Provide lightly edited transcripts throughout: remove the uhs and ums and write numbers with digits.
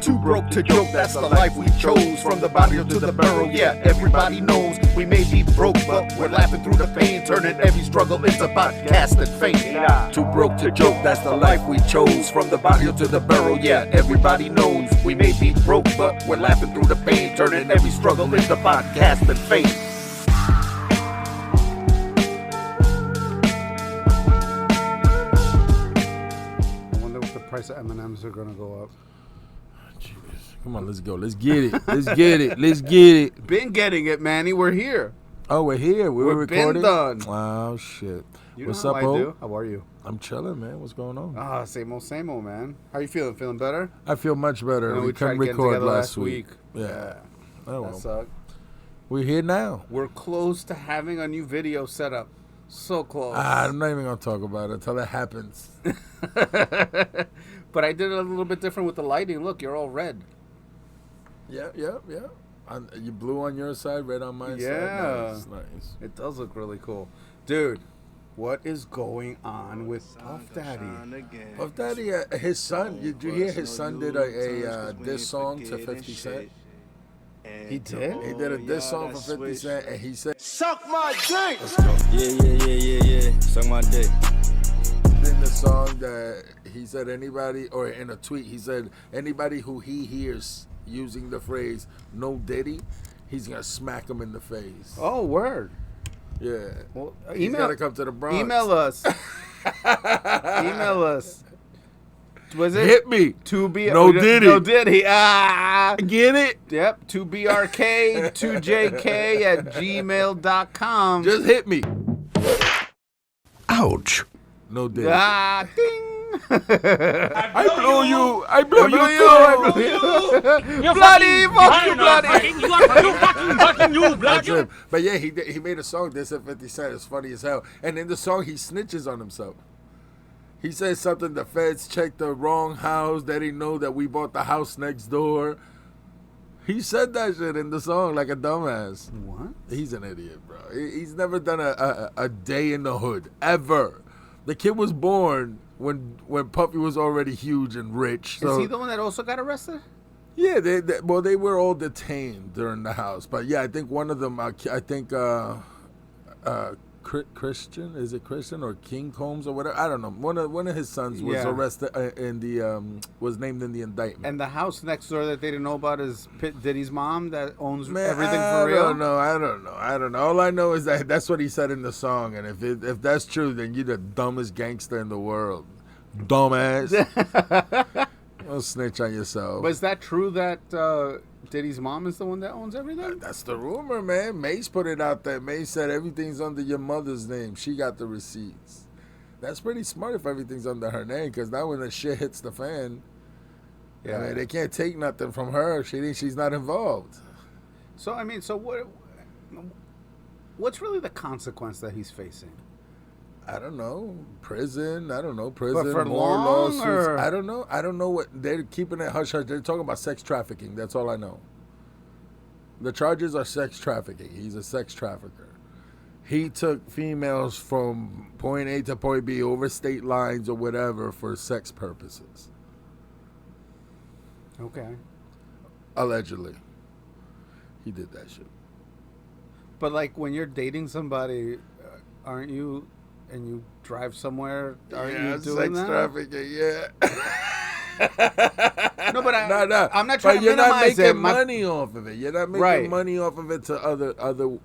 Too broke to joke, that's the life we chose. From the barrio to the barrel, yeah, everybody knows. We may be broke, but we're laughing through the pain, turning every struggle into podcast and fame. Too broke to joke, that's the life we chose. From the barrio to the barrel, yeah, everybody knows. We may be broke, but we're laughing through the pain, turning every struggle into podcast and fame. I wonder if the price of M&Ms are gonna go up. Come on, let's go. Let's get it. Let's get it. Let's get it. Been getting it, Manny. We're here. Oh, we're here. We're recording. Been done. Oh shit. What's up, Ho? How are you? I'm chilling, man. What's going on? Same old, man. How you feeling? Feeling better? I feel much better. We couldn't tried getting record together last week. Yeah. Oh, That well. sucked. We're here now. We're close to having a new video set up. So close. I'm not even gonna talk about it until that happens. But I did it a little bit different with the lighting. Look, you're all red. Yeah. You blue on your side, red on my side. Yeah. Nice. It does look really cool. Dude, what is going on with Puff Daddy? Puff Daddy, his son, did you hear his son did a diss song to 50 Cent? He did? He did a diss song for 50 Cent, and he said, Suck my dick! Let's go. Yeah. Suck my dick. in the song that he said anybody, or in a tweet, he said anybody who he hears using the phrase "no Diddy," he's gonna smack him in the face. Oh, word. Yeah. Well, He's gotta come to the Bronx. Email us. Email us. Was it? Hit me. No Diddy. No Diddy. Get it? Yep. 2BRK, 2JK at gmail.com. Just hit me. Ouch. No Diddy. Ding. I blow you. I blow you too. You bloody. Fuck you, bloody. You That's it. But yeah, he made a song. This at 50 Cent. It's funny as hell. And in the song, he snitches on himself. He says something, the feds checked the wrong house. They didn't know that we bought the house next door. He said that shit in the song like a dumbass. What? He's an idiot, bro. He's never done a day in the hood, ever. The kid was born when Puffy was already huge and rich. So, Is he the one that also got arrested? yeah, they were all detained during the house. But yeah, I think one of them, Christian, is it Christian or King Combs or whatever? I don't know. One of his sons was arrested was named in the indictment. And the house next door that they didn't know about is Diddy's mom that owns Man, everything for real? I don't know. All I know is that that's what he said in the song, and if that's true, then you're the dumbest gangster in the world, dumbass. Don't snitch on yourself. But is that true that Diddy's mom is the one that owns everything? That's the rumor, man. Mace put it out there. Mace said everything's under your mother's name. She got the receipts. That's pretty smart if everything's under her name, because now when the shit hits the fan, Yeah. I mean, they can't take nothing from her. She's not involved. So, I mean, what's really the consequence that he's facing? I don't know. Prison. I don't know. Prison. But for more long, lawsuits. or? I don't know. I don't know what they're keeping it hush hush. They're talking about sex trafficking. That's all I know. The charges are sex trafficking. He's a sex trafficker. He took females from point A to point B over state lines or whatever for sex purposes. Okay. Allegedly. He did that shit. But, like, when you're dating somebody, aren't you, and you drive somewhere, aren't you doing sex that? trafficking, yeah. No, but No. I'm not trying But to you're not minimize making it. money off of it. You're not making Right. money off of it to other.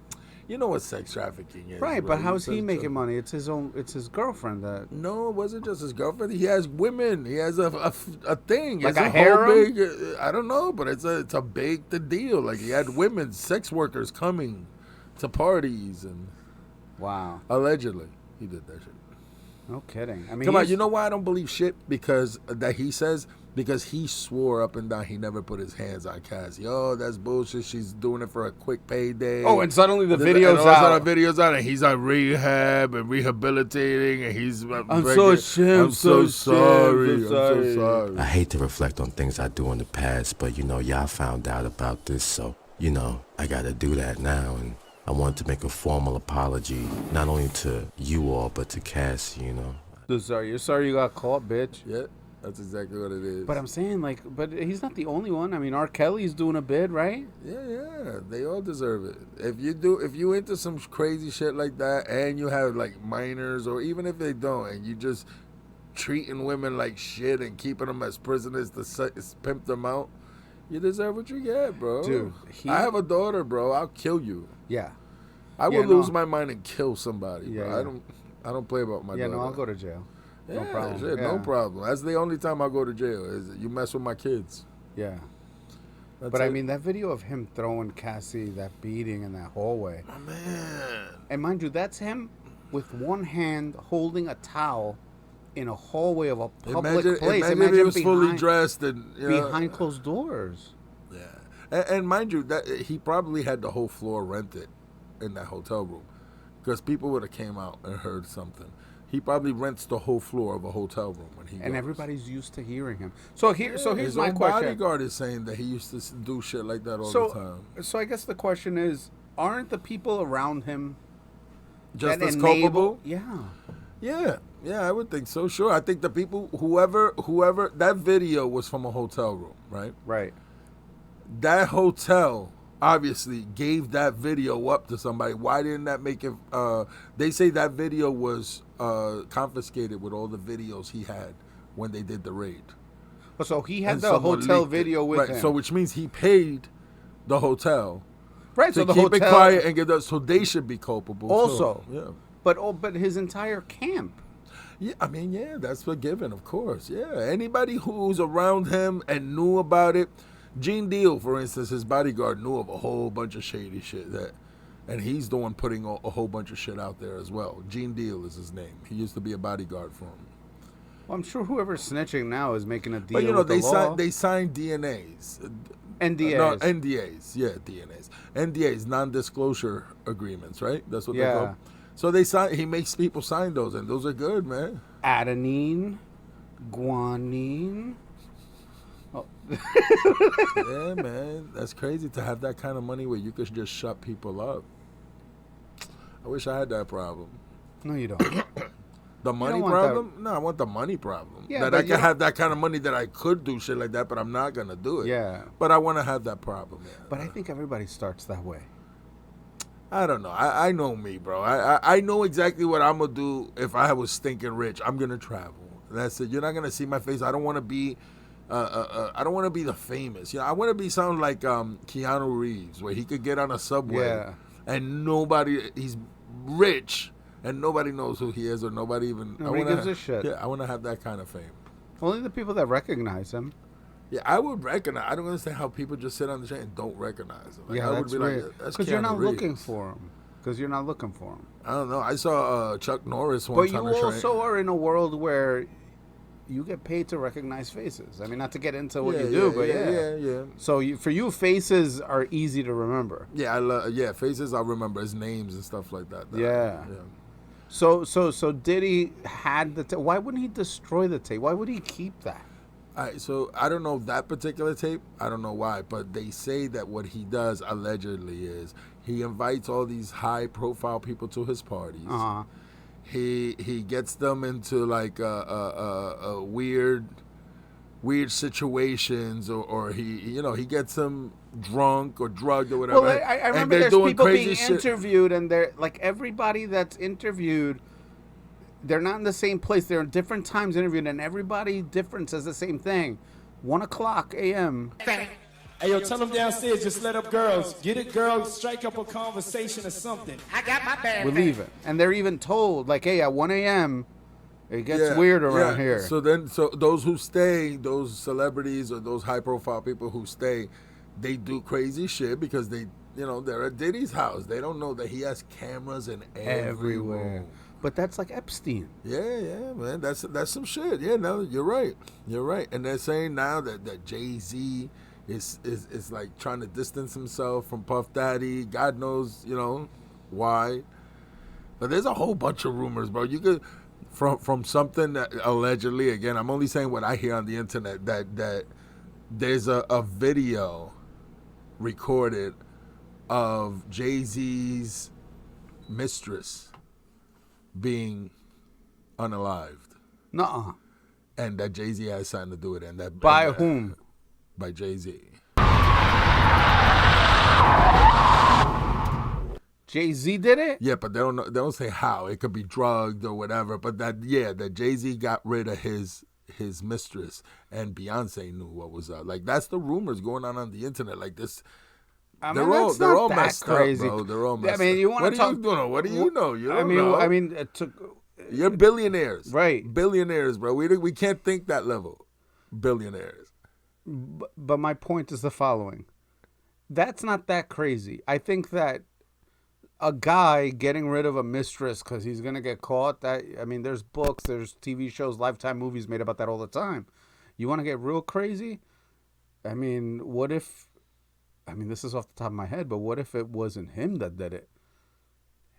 You know what sex trafficking is, Right, bro. but how's he Sex making tra- money? It's his girlfriend that... No, it wasn't just his girlfriend. He has women. He has a thing. Like It's a whole harem? big. I don't know, but it's a big deal. Like, he had women, sex workers coming to parties, and Wow. allegedly he did that shit. No kidding. I mean, Come on, you know why I don't believe shit? Because he swore up and down he never put his hands on Cassie. Oh, that's bullshit. She's doing it for a quick payday. Oh, and suddenly the And video's all of a sudden out. the video's out, and he's on rehab and rehabilitating, and he's. I'm so ashamed. I'm so sorry. I'm sorry. so sorry. I hate to reflect on things I do in the past, but y'all found out about this, so I gotta do that now, and I wanted to make a formal apology, not only to you all, but to Cassie, You're sorry you got caught, bitch. Yeah. That's exactly what it is. But I'm saying, like, but he's not the only one. I mean, R. Kelly's doing a bid, right? Yeah, they all deserve it. If you into some crazy shit like that, and you have like minors, or even if they don't, and you just treating women like shit and keeping them as prisoners to pimp them out, you deserve what you get, bro. Dude, I have a daughter, bro. I'll kill you. Yeah. I will lose my mind and kill somebody, bro. Yeah. I don't play about my daughter. Yeah, no, I'll go to jail. Yeah, No problem. shit, Yeah. no problem. That's the only time I go to jail is you mess with my kids. Yeah. That's But it. I mean, that video of him throwing Cassie, that beating in that hallway. My man. And mind you, that's him with one hand holding a towel in a hallway of a public place. Imagine if he was fully dressed and behind closed doors. Yeah, and mind you, that he probably had the whole floor rented in that hotel room because people would have came out and heard something. He probably rents the whole floor of a hotel room when he And goes. everybody's used to hearing him. So here's His my own question. bodyguard is saying that he used to do shit like that all the time. So I guess the question is, aren't the people around him Just that as enable- culpable? Yeah. Yeah, I would think so. Sure, I think the people, whoever, that video was from a hotel room, right? Right. That hotel obviously gave that video up to somebody. Why didn't that make it? They say that video was confiscated with all the videos he had when they did the raid. So he had And the someone hotel leaked it. video with right, him. So which means he paid the hotel right. to So the keep hotel it quiet and get that. So they should be culpable. also. too. But his entire camp. Yeah, I mean, yeah, that's a given, of course. Yeah, anybody who's around him and knew about it. Gene Deal, for instance, his bodyguard knew of a whole bunch of shady shit and he's the one putting a whole bunch of shit out there as well. Gene Deal is his name. He used to be a bodyguard for him. Well, I'm sure whoever's snitching now is making a deal But you know, with the law. they signed DNAs. NDAs. No, NDAs. Yeah, DNAs. NDAs, non-disclosure agreements, right? That's what they're called. So he makes people sign those, and those are good, man. Adenine, guanine. Oh. Yeah, man. That's crazy to have that kind of money where you could just shut people up. I wish I had that problem. No, you don't. The money don't want problem? No, I want the money problem. Yeah, that but I you can don't- have that kind of money that I could do shit like that, but I'm not going to do it. Yeah. But I want to have that problem. Yeah. But I think everybody starts that way. I don't know. I know me, bro. I know exactly what I'm going to do if I was stinking rich. I'm going to travel. That's it. You're not going to see my face. I don't want to be... I don't want to be the famous. You know, I want to be sound like Keanu Reeves, where he could get on a subway and he's rich and nobody knows who he is or nobody even. Nobody gives a shit. Yeah, I want to have that kind of fame. Only the people that recognize him. Yeah, I would recognize. I don't understand how people just sit on the train and don't recognize him. Like, I would that's be weird. like, that's Because you're not Keanu Reeves. looking for him. Because you're not looking for him. I don't know. I saw Chuck Norris But one you time on a train. also are in a world where you get paid to recognize faces. I mean, not to get into what you do, but yeah. So for you, faces are easy to remember. Yeah, faces I remember his names and stuff like that. Yeah. So Diddy had the tape. Why wouldn't he destroy the tape? Why would he keep that? So I don't know that particular tape. I don't know why, but they say that what he does allegedly is he invites all these high-profile people to his parties. Uh-huh. He gets them into like a weird situations, or he gets them drunk or drugged or whatever. Well, I and remember they're there's doing people crazy being shit. interviewed, and they're like everybody that's interviewed. They're not in the same place. They're in different times interviewed, and everybody different says the same thing. 1:00 a.m. Hey, yo, tell them downstairs, just let up girls. Get it, girls, strike up a conversation or something. I got my bad. We're leaving, and they're even told like, "Hey, at 1 a.m. it gets weird around here." So those who stay, those celebrities or those high-profile people who stay, they do crazy shit because they're at Diddy's house. They don't know that he has cameras in everywhere. Everywhere. But that's like Epstein. Yeah, man. That's some shit. Yeah, no, you're right. And they're saying now that Jay-Z is like trying to distance himself from Puff Daddy. God knows, why. But there's a whole bunch of rumors, bro. You could from something that allegedly, again, I'm only saying what I hear on the internet, that there's a video recorded of Jay-Z's mistress being unalived. Nuh-uh. and that Jay-Z has something to do with it. And that By whom? By Jay-Z. Jay-Z did it? Yeah, but they don't say how. It could be drugged or whatever. But that Jay-Z got rid of his mistress, and Beyonce knew what was up. Like, that's the rumors going on the internet. Like this. I mean, They're all that messed crazy. up, bro. They're all messed I mean, you up. want to talk? What do you know? What do you know? You don't know. I mean, You're billionaires, right? Billionaires, bro. We can't think that level. Billionaires. But my point is the following. That's not that crazy. I think that a guy getting rid of a mistress because he's going to get caught, there's books, there's TV shows, Lifetime movies made about that all the time. You want to get real crazy? I mean, what if, this is off the top of my head, but what if it wasn't him that did it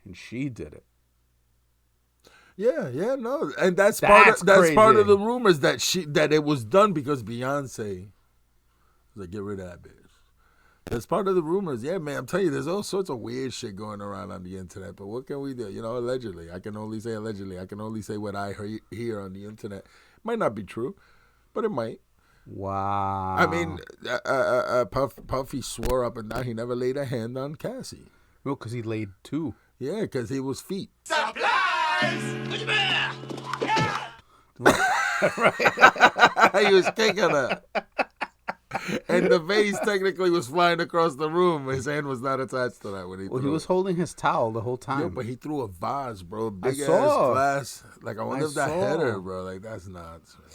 and she did it? Yeah, no. And that's part of the rumors that it was done because Beyonce was like, get rid of that bitch. That's part of the rumors. Yeah, man, I'm telling you, there's all sorts of weird shit going around on the internet. But what can we do? Allegedly. I can only say allegedly. I can only say what I hear on the internet. It might not be true, but it might. Wow. I mean, Puffy swore up and down he never laid a hand on Cassie. No, because he laid two. Yeah, because he was feet. Supplies! He was kicking her. And the vase technically was flying across the room. His hand was not attached to that when he threw he was holding his towel the whole time. Yo, but he threw a vase, bro. Big ass saw. glass. Like, I wonder if that hit her, bro. Like, that's nuts, man.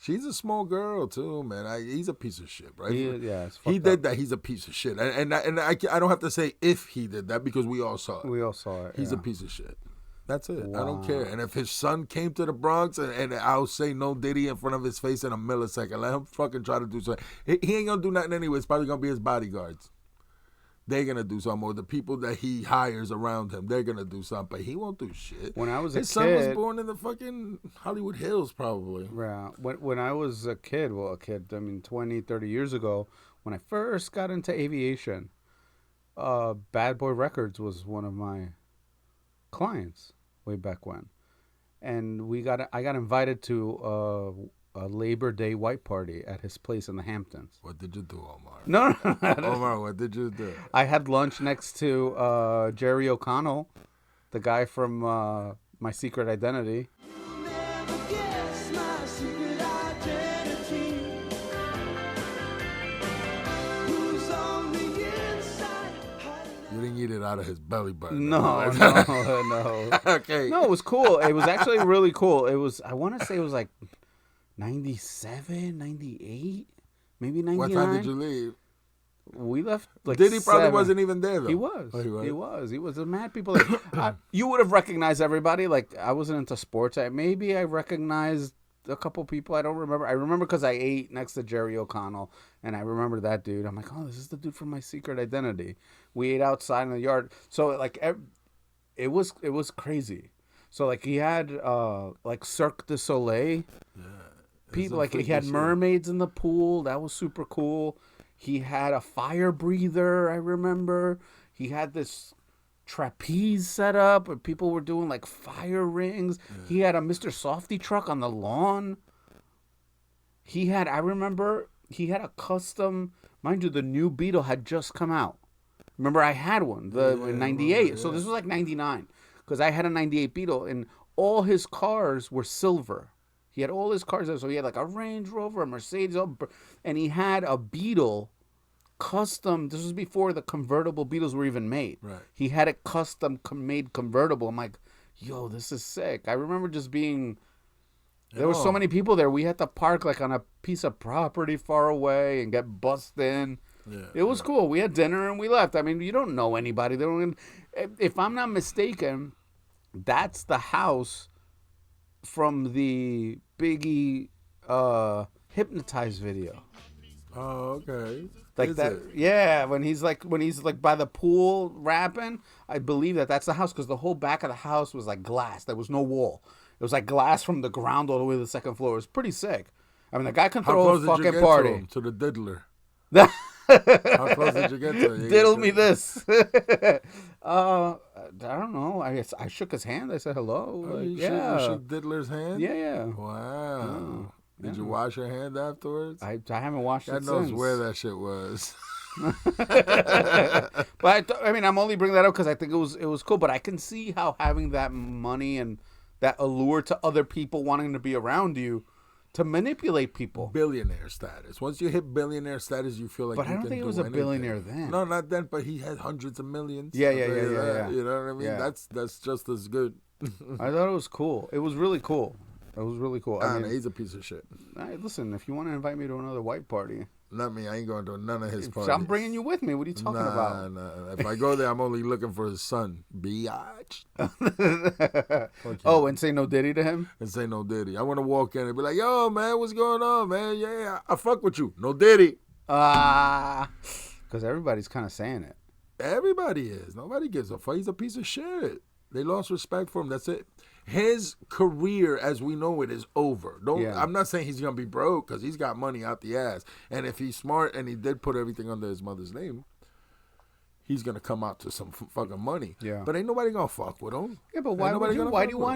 She's a small girl, too, man. He's a piece of shit, right? He did that. He's a piece of shit. And I don't have to say if he did that because we all saw it. We all saw it. He's a piece of shit. That's it. Wow. I don't care. And if his son came to the Bronx and I'll say no Diddy in front of his face in a millisecond, let him fucking try to do something. He ain't gonna do nothing anyway. It's probably gonna be his bodyguards. They're gonna do something, or the people that he hires around him, they're gonna do something. But he won't do shit. When I was his son was born in the fucking Hollywood Hills, probably. Yeah. When I was a kid, 20, 30 years ago, when I first got into aviation, Bad Boy Records was one of my clients way back when, and I got invited to a Labor Day white party at his place in the Hamptons. What did you do, Omar? No. Omar, what did you do? I had lunch next to Jerry O'Connell, the guy from My Secret Identity. You didn't eat it out of his belly button. No. Okay. No, it was cool. It was actually really cool. It was, I want to say it was like 97, 98, maybe 99. What time did you leave? We left like Diddy probably 7. wasn't even there, though. He was. Oh, He was. The mad people. Like, you would have recognized everybody. Like, I wasn't into sports. Maybe I recognized a couple people. I don't remember. I remember because I ate next to Jerry O'Connell, and I remember that dude. I'm like, oh, this is the dude from My Secret Identity. We ate outside in the yard. So, like, it was crazy. So, like, he had, like, Cirque du Soleil. Yeah. People, like, he had mermaids in the pool. That was super cool. He had a fire breather, I remember. He had this trapeze set up where people were doing like fire rings. Yeah. He had a Mr. Softy truck on the lawn. I remember he had a custom, mind you, the new Beetle had just come out. Remember, I had one, in 98. Yeah. So this was like 99. Because I had a 98 Beetle and all his cars were silver. He had all his cars there. So he had like a Range Rover, a Mercedes, and he had a Beetle custom. This was before the convertible Beetles were even made. Right. He had a custom made convertible. I'm like, yo, this is sick. I remember just being, there were so many people there. We had to park like on a piece of property far away and get bussed in. Yeah, it was cool. We had dinner and we left. I mean, you don't know anybody. If I'm not mistaken, that's the house from the Biggie Hypnotized video. Oh, okay. Like is that, it? Yeah. When he's like by the pool rapping, I believe that's the house because the whole back of the house was like glass. There was no wall. It was like glass from the ground all the way to the second floor. It was pretty sick. I mean, the guy can throw a fucking party. To the diddler. How close did you get to it? Diddle me this. I don't know. I shook his hand. I said hello. Oh, Like, you yeah. shook Diddler's hand? Yeah. Wow. Did you yeah. wash your hand afterwards? I haven't washed God it knows since. where that shit was. But I mean, I'm only bringing that up because I think it was cool. But I can see how having that money and that allure to other people wanting to be around you to manipulate people. Billionaire status. Once you hit billionaire status, you feel like But you I don't can think it do was a anything. billionaire then. No, not then, but he had hundreds of millions. Yeah. You know what I mean? Yeah. That's just as good. I thought it was cool. It was really cool. It was really cool. I mean, He's a piece of shit. hey, listen, if you want to invite me to another white party, Not me. I ain't going to none of his parties. I'm bringing you with me. What are you talking about? Nah. If I go there, I'm only looking for his son, Biatch. Oh, and say no Diddy to him? And say no Diddy. I want to walk in and be like, yo, man, what's going on, man? Yeah, I fuck with you. No Diddy. Because everybody's kind of saying it. Everybody is. Nobody gives a fuck. He's a piece of shit. They lost respect for him. That's it. His career, as we know it, is over. I'm not saying he's gonna be broke because he's got money out the ass. And if he's smart and he did put everything under his mother's name, he's gonna come out to some fucking money. Yeah. But ain't nobody gonna fuck with him. Yeah, but why do you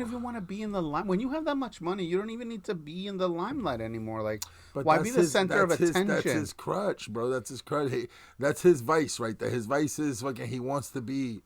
even want to be in the line when you have that much money? You don't even need to be in the limelight anymore. Like, But why be the center of attention? That's his crutch, bro. That's his crutch. That's his vice right there. His vice is fucking. He wants to be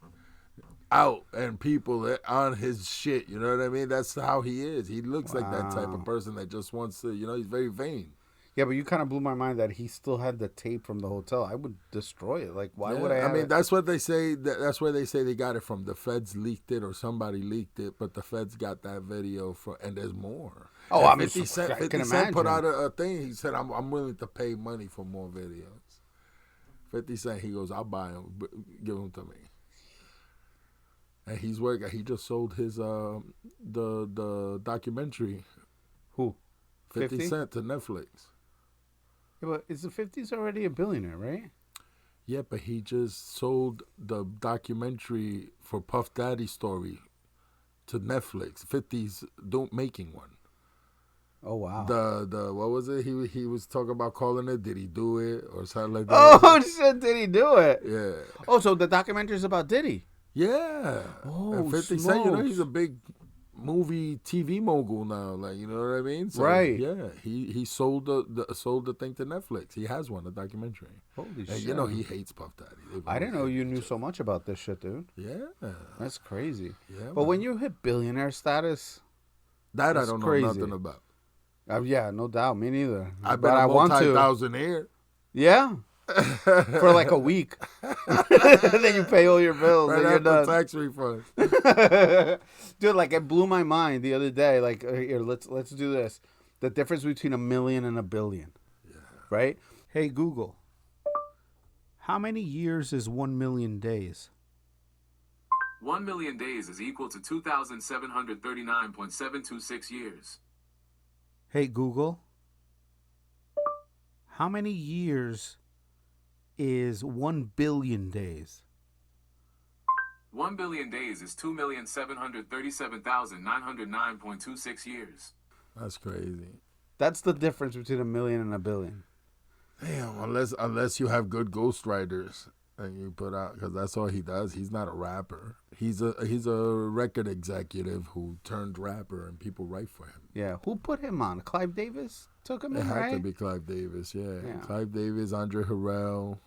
out and people on his shit. You know what I mean? That's how he is. He looks like that type of person that just wants to. He's very vain. Yeah, but you kind of blew my mind that he still had the tape from the hotel. I would destroy it. Like, why would I have it? That's what they say. That's where they say they got it from. The feds leaked it or somebody leaked it, but the feds got that video and there's more. Oh, and I mean, 50 Cent, I can 50 Cent put imagine. out a thing. He said, I'm willing to pay money for more videos. 50 Cent, he goes, I'll buy them. Give them to me. And he's working. He just sold his the documentary. Who? 50 Cent to Netflix. Yeah, but is the 50s already a billionaire, right? Yeah, but he just sold the documentary for Puff Daddy's story to Netflix. 50's making one. Oh wow. The what was it? He was talking about calling it. Did he do it or something like that? Oh shit! Did he do it? Yeah. Oh, so the documentary is about Diddy. Yeah. Oh, and 50 Cent, smokes. he's a big movie TV mogul now. Like, you know what I mean? So, Right. Yeah. He sold the thing to Netflix. He has one, a documentary. Holy And shit! he hates Puff Daddy. I didn't know you knew so much about this shit, dude. Yeah. That's crazy. Yeah. But when you hit billionaire status, that I that's don't crazy. know nothing about. Yeah, no doubt, me neither. I But bet I a want to. multi-thousandaire. Yeah. For like a week. Then you pay all your bills Right and you're after done. tax refund. Dude, like it blew my mind the other day. Like, here, let's do this. The difference between $1 million and $1 billion. Yeah. Right? Hey, Google. How many years is 1 million days? 1 million days is equal to 2,739.726 years. Hey, Google. How many years is 1 billion days? 1 billion days is 2,737,909.26 years. That's crazy. That's the difference between $1 million and $1 billion. Damn, unless you have good ghostwriters and you put out, because that's all he does. He's not a rapper. He's a record executive who turned rapper, and people write for him. Yeah. Who put him on? Clive Davis took him It in, had right? to be Clive Davis, yeah. Yeah. Clive Davis, Andre Harrell.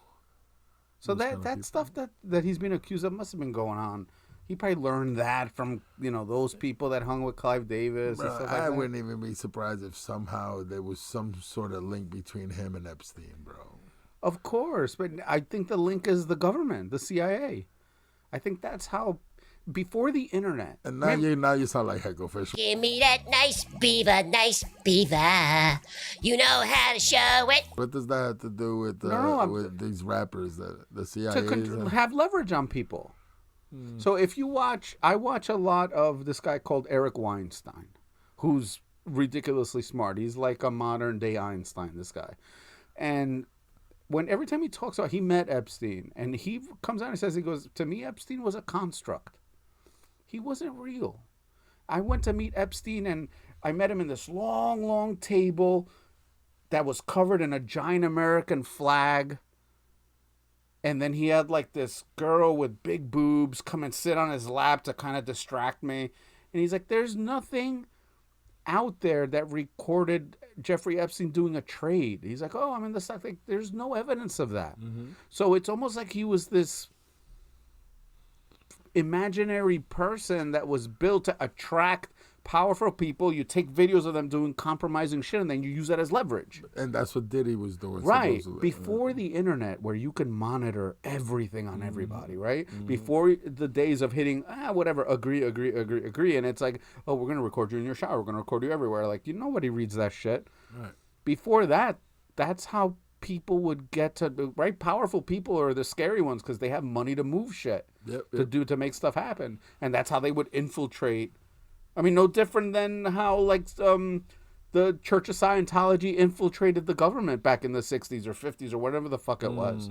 So those kind of that stuff that he's been accused of must have been going on. He probably learned that from, those people that hung with Clive Davis and Bro, stuff like I that. wouldn't even be surprised if somehow there was some sort of link between him and Epstein, bro. Of course, but I think the link is the government, the CIA. I think that's how, before the internet. And now you sound like Heckle Fisher. Give me that nice beaver. You know how to show it. What does that have to do with with these rappers that the CIA Have leverage on people. So if you I watch a lot of this guy called Eric Weinstein, who's ridiculously smart. He's like a modern day Einstein, this guy. And every time he talks about, he met Epstein, and he comes out and says, he goes, to me, Epstein was a construct. He wasn't real. I went to meet Epstein, and I met him in this long, long table that was covered in a giant American flag. And then he had like this girl with big boobs come and sit on his lap to kind of distract me. And he's like, there's nothing out there that recorded Jeffrey Epstein doing a trade. He's like, oh, I'm in the stock. Like, there's no evidence of that. So it's almost like he was this imaginary person that was built to attract powerful people. You take videos of them doing compromising shit, and then you use that as leverage. And that's what Diddy was doing. Right. Supposedly. Before the internet, where you can monitor everything on everybody, right? Before the days of hitting, whatever, agree. And it's like, oh, we're going to record you in your shower. We're going to record you everywhere. Like, nobody reads that shit. Right. Before that, that's how people would get to, right? Powerful people are the scary ones because they have money to move shit, to make stuff happen. And that's how they would infiltrate. I mean, no different than how, like, the Church of Scientology infiltrated the government back in the 60s or 50s or whatever the fuck it was.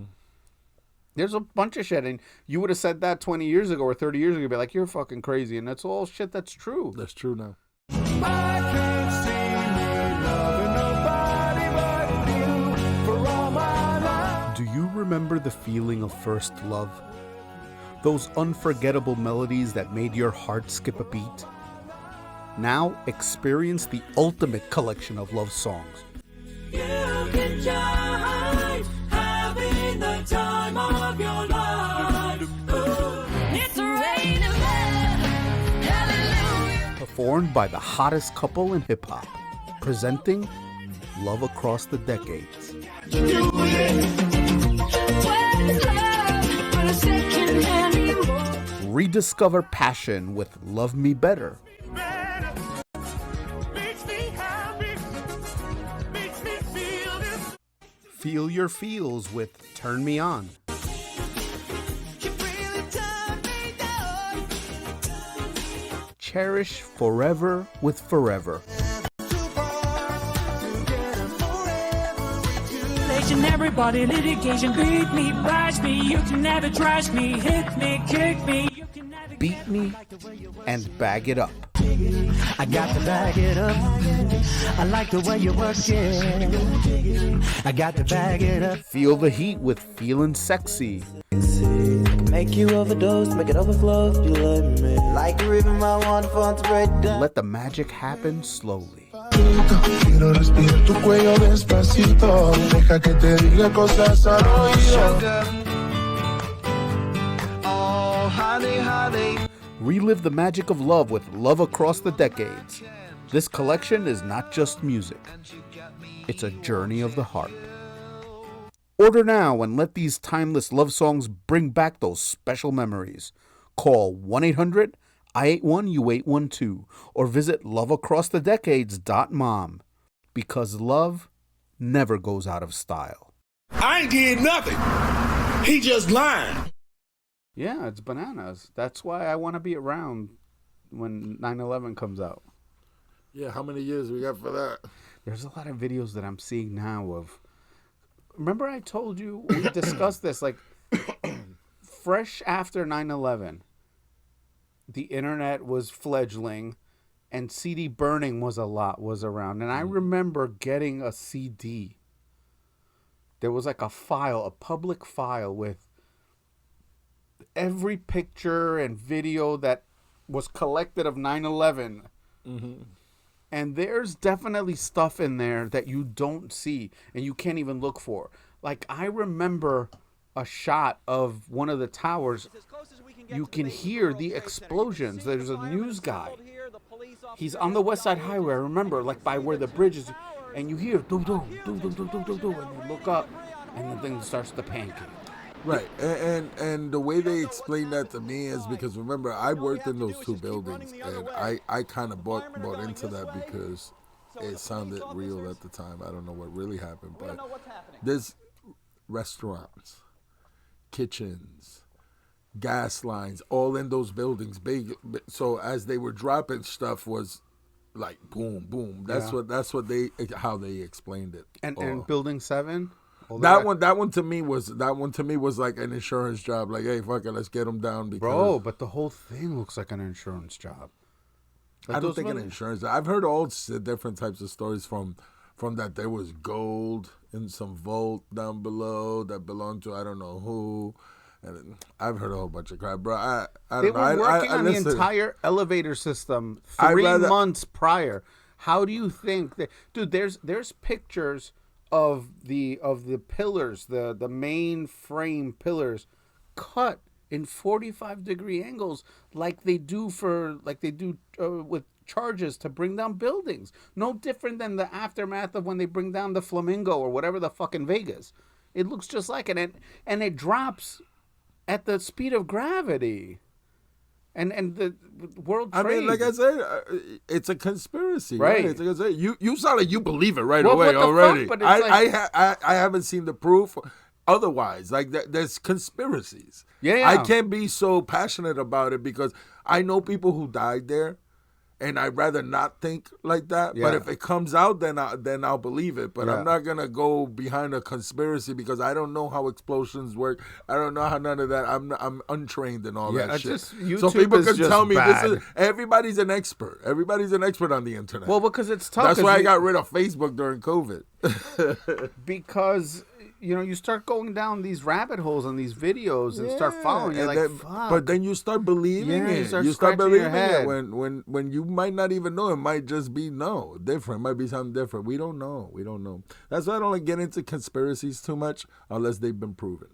There's a bunch of shit, and you would have said that 20 years ago or 30 years ago, you'd be like, you're fucking crazy, and that's all shit that's true. That's true now. Do you remember the feeling of first love? Those unforgettable melodies that made your heart skip a beat? Now experience the ultimate collection of love songs. You can join having the time of your life. Ooh, it's a rain of love. Hallelujah. Performed by the hottest couple in hip-hop. Presenting Love Across the Decades. Rediscover passion with Love Me Better. Feel your feels with Turn Me On. Cherish forever with Forever. Everybody litigation, beat me, bash me, you can never trash me, hit me, kick me, you can never Beat Me and Bag It Up. I got to bag it up. I like the way you work it. I got to bag it up. Feel the heat with Feelin' Sexy. Make you overdose, make it overflow if you let me. Like a river, my wonderful to break down. Let the magic happen slowly. Quiero respirar tu cuello despacito. Deja que te diga cosas al oído. Oh, honey, honey. Relive the magic of love with Love Across the Decades. This collection is not just music. It's a journey of the heart. Order now and let these timeless love songs bring back those special memories. Call 1-800-I81-U812 or visit loveacrossthedecades.mom because love never goes out of style. I ain't did nothing. He just lying. Yeah, it's bananas. That's why I want to be around when 9/11 comes out. Yeah, how many years we got for that? There's a lot of videos that I'm seeing now of... Remember I told you, we discussed this, like, fresh after 9/11, the internet was fledgling, and CD burning was around. And I remember getting a CD. There was like a file, a public file with every picture and video that was collected of 9/11. And there's definitely stuff in there that you don't see and you can't even look for. Like, I remember a shot of one of the towers. You can hear the explosions. There's a news guy. He's on the West Side Highway, I remember, like by where the bridge is. And you hear, do, do, do, do, do, do, do, do, and you look up, and the thing starts to pancake. Right, and the way they explained that to me is because, remember, I worked in those two buildings, and I kind of bought into that because it sounded real at the time. I don't know what really happened, but there's restaurants, kitchens, gas lines, all in those buildings. Big, so as they were dropping stuff was like boom, boom. That's what how they explained it. And Building 7. That one to me was like an insurance job. Like, hey, fuck it, let's get them down. Because bro, but the whole thing looks like an insurance job. Like, I don't think an insurance. I've heard all different types of stories from from that there was gold in some vault down below that belonged to I don't know who. And I've heard a whole bunch of crap, bro. I They don't know. were working on listen, the entire elevator system 3 months prior. How do you think that, dude? There's pictures of the pillars, the main frame pillars, cut in 45-degree angles, like they do with charges to bring down buildings. No different than the aftermath of when they bring down the Flamingo or whatever the fuck in Vegas. It looks just like it, and it drops at the speed of gravity. And the World Trade. I mean, like I said, it's a conspiracy, right? It's like I said, you sound like you believe it right Well, away what the already. fuck? But it's I haven't seen the proof. Otherwise, like there's conspiracies. Yeah. I can't be so passionate about it because I know people who died there, and I'd rather not think like that. Yeah. But if it comes out, then I'll believe it. But I'm not gonna go behind a conspiracy because I don't know how explosions work. I don't know how none of that. I'm untrained in all that shit. So people can tell me this. Everybody's an expert. Everybody's an expert on the internet. Well, because it's tough. That's why I got rid of Facebook during COVID. Because you start going down these rabbit holes on these videos and start following. You're like, fuck. But then you start believing it. You start believing it when you might not even know. It might just be different. It might be something different. We don't know. That's why I don't like get into conspiracies too much unless they've been proven.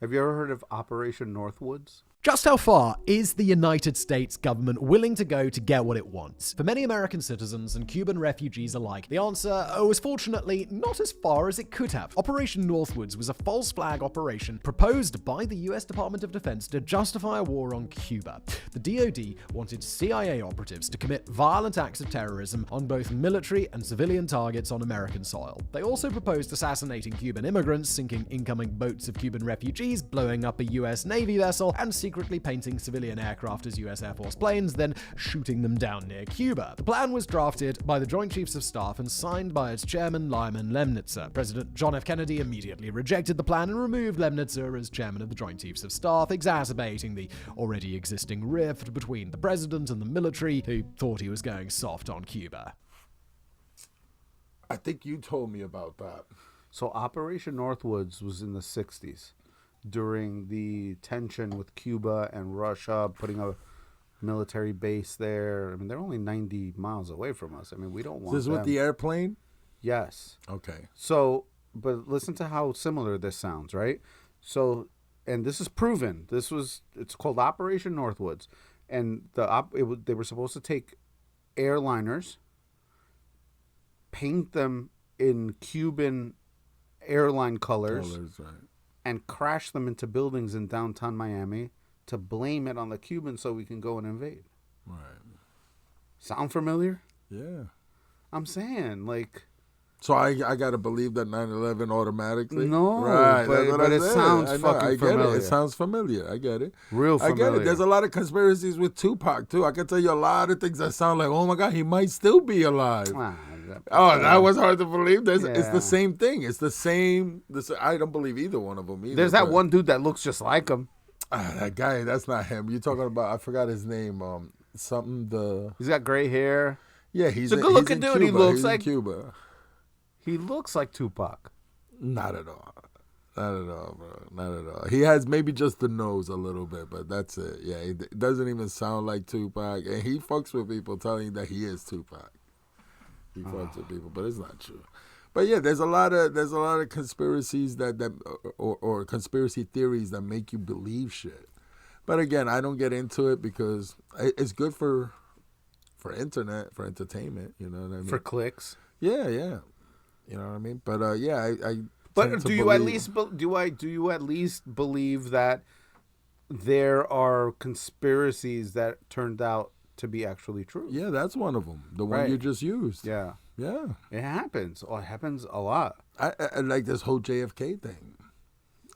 Have you ever heard of Operation Northwoods? Just how far is the United States government willing to go to get what it wants? For many American citizens and Cuban refugees alike, the answer was fortunately not as far as it could have. Operation Northwoods was a false flag operation proposed by the US Department of Defense to justify a war on Cuba. The DoD wanted CIA operatives to commit violent acts of terrorism on both military and civilian targets on American soil. They also proposed assassinating Cuban immigrants, sinking incoming boats of Cuban refugees, blowing up a US Navy vessel, and secretly painting civilian aircraft as US Air Force planes, then shooting them down near Cuba. The plan was drafted by the Joint Chiefs of Staff and signed by its chairman, Lyman Lemnitzer. President John F. Kennedy immediately rejected the plan and removed Lemnitzer as chairman of the Joint Chiefs of Staff, exacerbating the already existing rift between the president and the military, who thought he was going soft on Cuba. I think you told me about that. So Operation Northwoods was in the 60s. During the tension with Cuba and Russia, putting a military base there. I mean, they're only 90 miles away from us. I mean, we don't want Is this with the airplane? Yes. Okay. So, but listen to how similar this sounds, right? So, and this is proven. It's called Operation Northwoods. And they were supposed to take airliners, paint them in Cuban airline colors, right, and crash them into buildings in downtown Miami to blame it on the Cubans so we can go and invade. Right. Sound familiar? Yeah. I'm saying, like... So I got to believe that 9/11 automatically? No, right, but it sounds fucking familiar. It sounds familiar. I get it. Real familiar. I get it. There's a lot of conspiracies with Tupac, too. I can tell you a lot of things that sound like, oh, my God, he might still be alive. That was hard to believe. It's the same thing. It's the same. I don't believe either one of them either. There's that one dude that looks just like him. That guy, that's not him. You're talking about, I forgot his name. He's got gray hair. Yeah, he's a good-looking dude. He looks like Cuba. He looks like Tupac. Not at all. Not at all, bro. Not at all. He has maybe just the nose a little bit, but that's it. Yeah, it doesn't even sound like Tupac. And he fucks with people telling you that he is Tupac. He fucks with people, but it's not true. But yeah, there's a lot of conspiracies or conspiracy theories that make you believe shit. But again, I don't get into it because it's good for internet, for entertainment. You know what I mean? For clicks. Yeah. You know what I mean? But yeah, I But do you at least believe that there are conspiracies that turned out to be actually true? Yeah, that's one of them. The one you just used. Yeah. Yeah. It happens. Oh, it happens a lot. I like this whole JFK thing.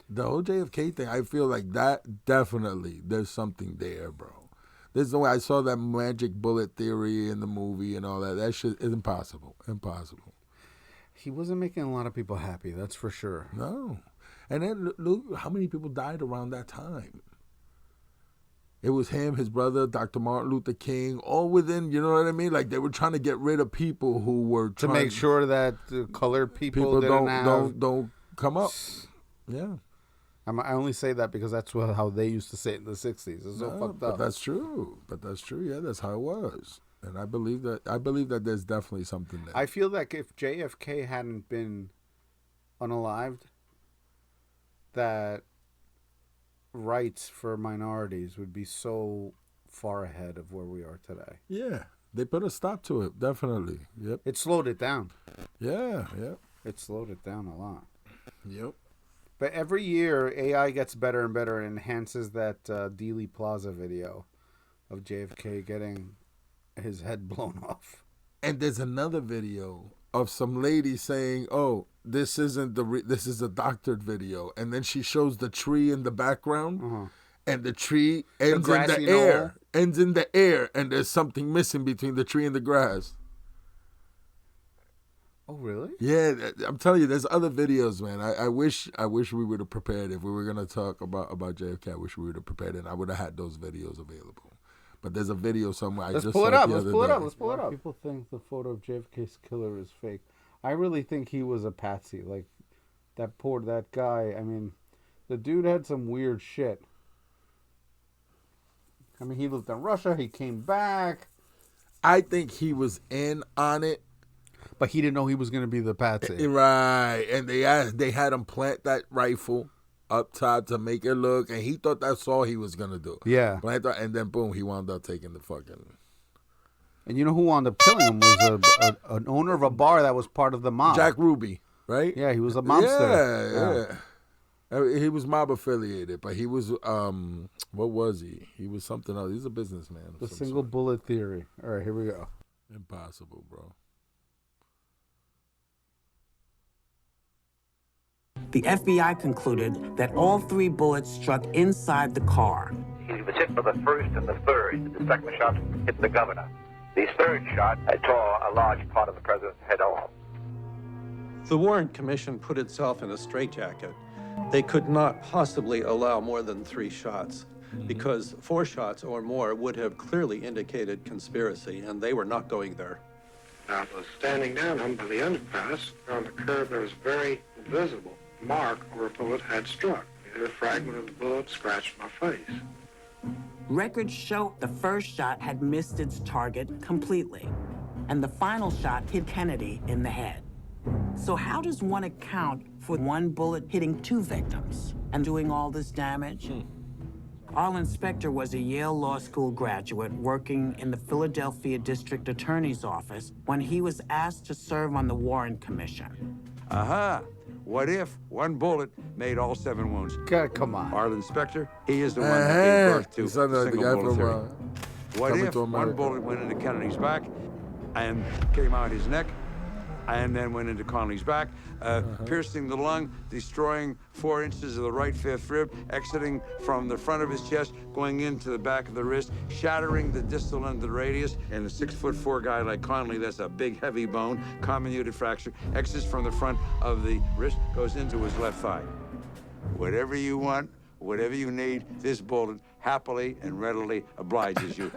The whole JFK thing, I feel like that definitely there's something there, bro. There's no way I saw that magic bullet theory in the movie and all that. That shit is impossible. Impossible. He wasn't making a lot of people happy, that's for sure. No. And then look how many people died around that time. It was him, his brother, Dr. Martin Luther King, all within, you know what I mean? Like, they were trying to get rid of people who were to make sure that colored people don't come up. Yeah. I only say that because that's how they used to say it in the 60s. It's so fucked up. But that's true. Yeah, that's how it was. And I believe that there's definitely something there. I feel like if JFK hadn't been unalived, that rights for minorities would be so far ahead of where we are today. Yeah, they put a stop to it, definitely. Yep. It slowed it down. Yeah. It slowed it down a lot. Yep. But every year, AI gets better and better and enhances that Dealey Plaza video of JFK getting his head blown off. And there's another video of some lady saying, "Oh, this isn't this is a doctored video," and then she shows the tree in the background, and the tree ends in the air, and there's something missing between the tree and the grass. Oh, really? Yeah, I'm telling you, there's other videos, man. I wish we would have prepared. If we were gonna talk about JFK, I wish we would have prepared, and I would have had those videos available. But there's a video somewhere. Let's pull it up. Let's pull it up. People think the photo of JFK's killer is fake. I really think he was a patsy. Like, that guy. I mean, the dude had some weird shit. I mean, he lived in Russia. He came back. I think he was in on it. But he didn't know he was going to be the patsy. Right. And they had him plant that rifle up top to make it look, and he thought that's all he was gonna do. Yeah. And then boom, he wound up taking the fucking. And you know who wound up killing him was an owner of a bar that was part of the mob. Jack Ruby, right? Yeah, he was a mobster. Yeah. He was mob affiliated, but he was what was he? He was something else. He's a businessman. The single bullet theory. All right, here we go. Impossible, bro. The FBI concluded that all 3 bullets struck inside the car. He was hit by the first and the third. The second shot hit the governor. The third shot tore a large part of the president's head off. The Warren Commission put itself in a straitjacket. They could not possibly allow more than 3 shots because 4 shots or more would have clearly indicated conspiracy, and they were not going there. I was standing down under the underpass. On the curb, there was very visible mark where a bullet had struck. A fragment of the bullet scratched my face. Records show the first shot had missed its target completely, and the final shot hit Kennedy in the head. So how does one account for 1 bullet hitting 2 victims and doing all this damage? Our inspector was a Yale Law School graduate working in the Philadelphia District Attorney's Office when he was asked to serve on the Warren Commission. Aha! What if 1 bullet made all 7 wounds? God, come on. Our inspector, he is the one that gave birth to the single bullet theory. What if to 1 bullet went into Kennedy's back and came out his neck, and then went into Connolly's back, piercing the lung, destroying 4 inches of the right 5th rib, exiting from the front of his chest, going into the back of the wrist, shattering the distal end of the radius, and a 6'4" guy like Connolly, that's a big, heavy bone, comminuted fracture, exits from the front of the wrist, goes into his left thigh. Whatever you want, whatever you need, this bullet happily and readily obliges you.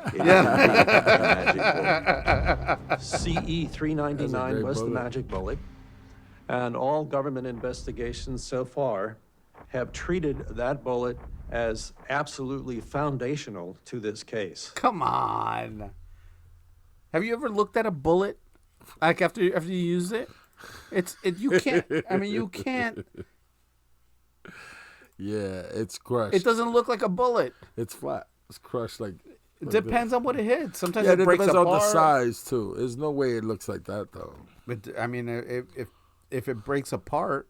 CE 399 was the magic bullet, and all government investigations so far have treated that bullet as absolutely foundational to this case. Come on. Have you ever looked at a bullet, like after you used it? You can't. I mean, you can't. Yeah, it's crushed. It doesn't look like a bullet. It's flat. It's crushed like. It depends on what it hits. Sometimes it it breaks depends apart. on the size too. There's no way it looks like that though. But I mean, if it breaks apart,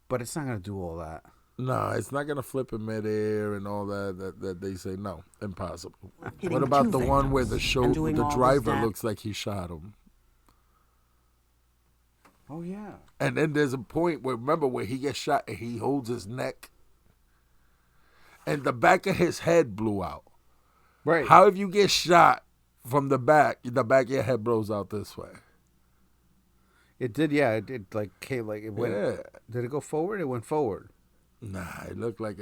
but it's not gonna do all that. No, it's not gonna flip in midair and all that. That they say no, impossible. Hitting What about 2 the one where victims and doing the all this driver damage? looks like he shot him? Oh yeah. And then there's a point where he gets shot and he holds his neck, and the back of his head blew out. Right. How if you get shot from the back of your head blows out this way? It did, yeah. It did, like it went. Yeah. Did it go forward? It went forward. Nah, it looked like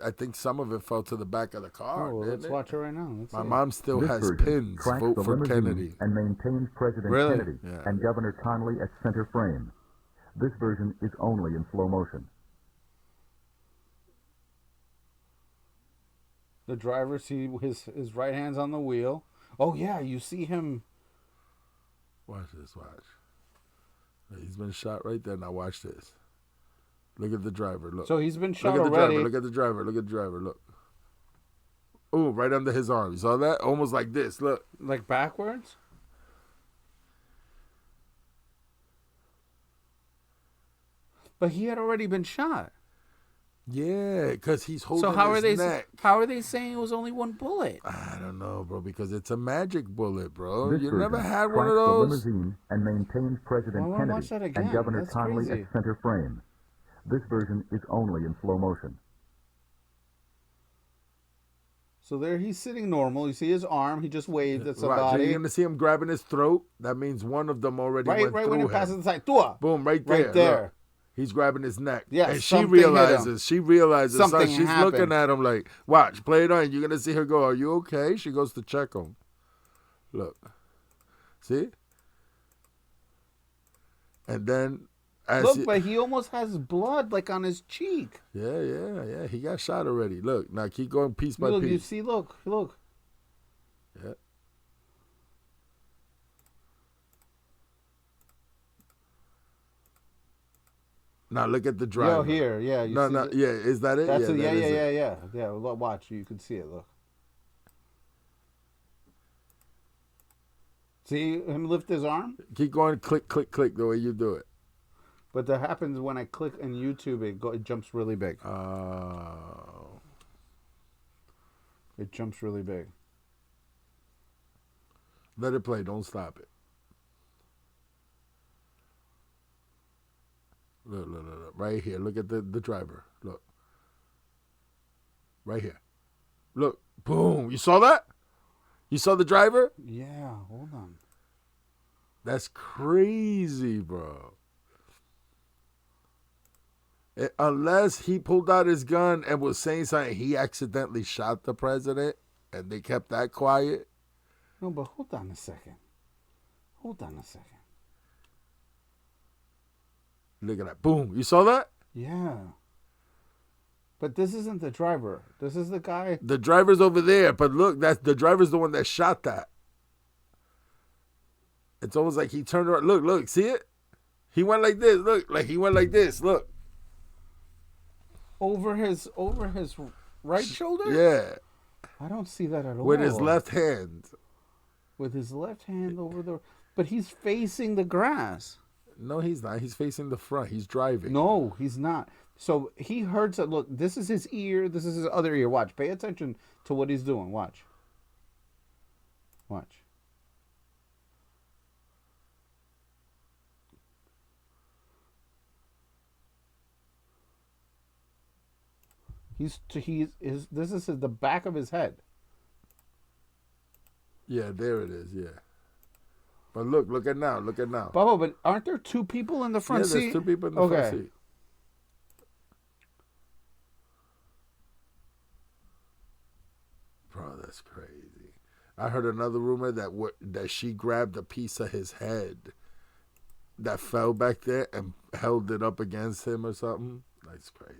I think some of it fell to the back of the car. Oh, well, let's watch it right now. Let's My see. mom still This has version pins. tracks Vote the for limousine Kennedy. and maintains President Really? Kennedy Yeah. and Governor Connally at center frame. This version is only in slow motion. The driver, see his right hand's on the wheel. Oh yeah, you see him. Watch this. Watch. He's been shot right there. Now watch this. Look at the driver. Look. So he's been shot look at already. The driver. Look at the driver. Look at the driver. Look. Oh, right under his arm. You saw that? Almost like this. Look. Like backwards? But he had already been shot. Yeah, because he's holding So how are his they? neck. How are they saying it was only one bullet? I don't know, bro, because it's a magic bullet, bro. This You version never had one tracks of the those? limousine and maintains President Why don't I watch that Kennedy again? and Governor That's Connally crazy. at center frame. This version is only in slow motion. So there he's sitting normal. You see his arm. He just waved at Right, so somebody. you're gonna see him grabbing his throat. That means one of them already Right, went right through when it him. passes the side. Tua! Boom, right there. Right there. Look. He's grabbing his neck. Yeah, and she something hit him. realizes. So Something she's happened. looking at him like, watch, play it on. You're gonna see her go, are you okay? She goes to check him. Look. See? And then Look, but he almost has blood like on his cheek. Yeah. He got shot already. Look, now keep going piece by Look, piece. you see, look. Yeah. Now look at the driver. Yo, here, yeah. You No, see no, the- yeah. Is that it? That's yeah, it. that is it. Yeah. Look, watch, you can see it. Look. See him lift his arm? Keep going, click, click, click, the way you do it. But that happens when I click on YouTube. It jumps really big. Oh. It jumps really big. Let it play. Don't stop it. Look. Right here. Look at the driver. Look. Right here. Look. Boom. You saw that? You saw the driver? Yeah, hold on. That's crazy, bro. Unless he pulled out his gun and was saying something, he accidentally shot the president and they kept that quiet. No, but hold on a second. Look at that. Boom. You saw that? Yeah. But this isn't the driver. This is the guy. The driver's over there, but look, the driver's the one that shot that. It's almost like he turned around. Look, see it? He went like this. Look, like he went like this. Look. Over his right shoulder? Yeah. I don't see that at all. With his left hand. With his left hand over the... But he's facing the grass. No, he's not. He's facing the front. He's driving. No, he's not. So he hurts it. Look, this is his ear. This is his other ear. Watch. Pay attention to what he's doing. Watch. This is the back of his head. Yeah, there it is. Yeah. But look at now. Bubba, but aren't there two people in the front seat? Yeah, there's two people in the front seat. Bro, that's crazy. I heard another rumor that she grabbed a piece of his head that fell back there and held it up against him or something. That's crazy.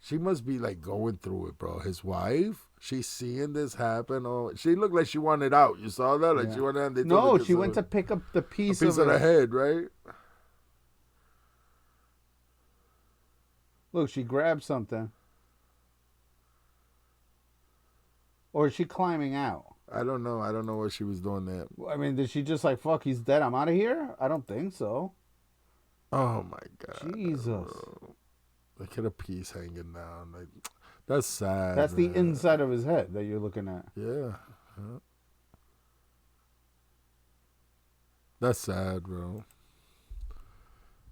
She must be like going through it, bro. His wife, she's seeing this happen. Oh, she looked like she wanted out. You saw that? Like she wanted out. No, she went to pick up the piece of the head, right? Look, she grabbed something. Or is she climbing out? I don't know. I don't know what she was doing there. I mean, did she just like, fuck, he's dead, I'm out of here? I don't think so. Oh, my God. Jesus. Bro. Look at a piece hanging down. Like, that's sad. That's the inside of his head that you're looking at. Yeah. That's sad, bro.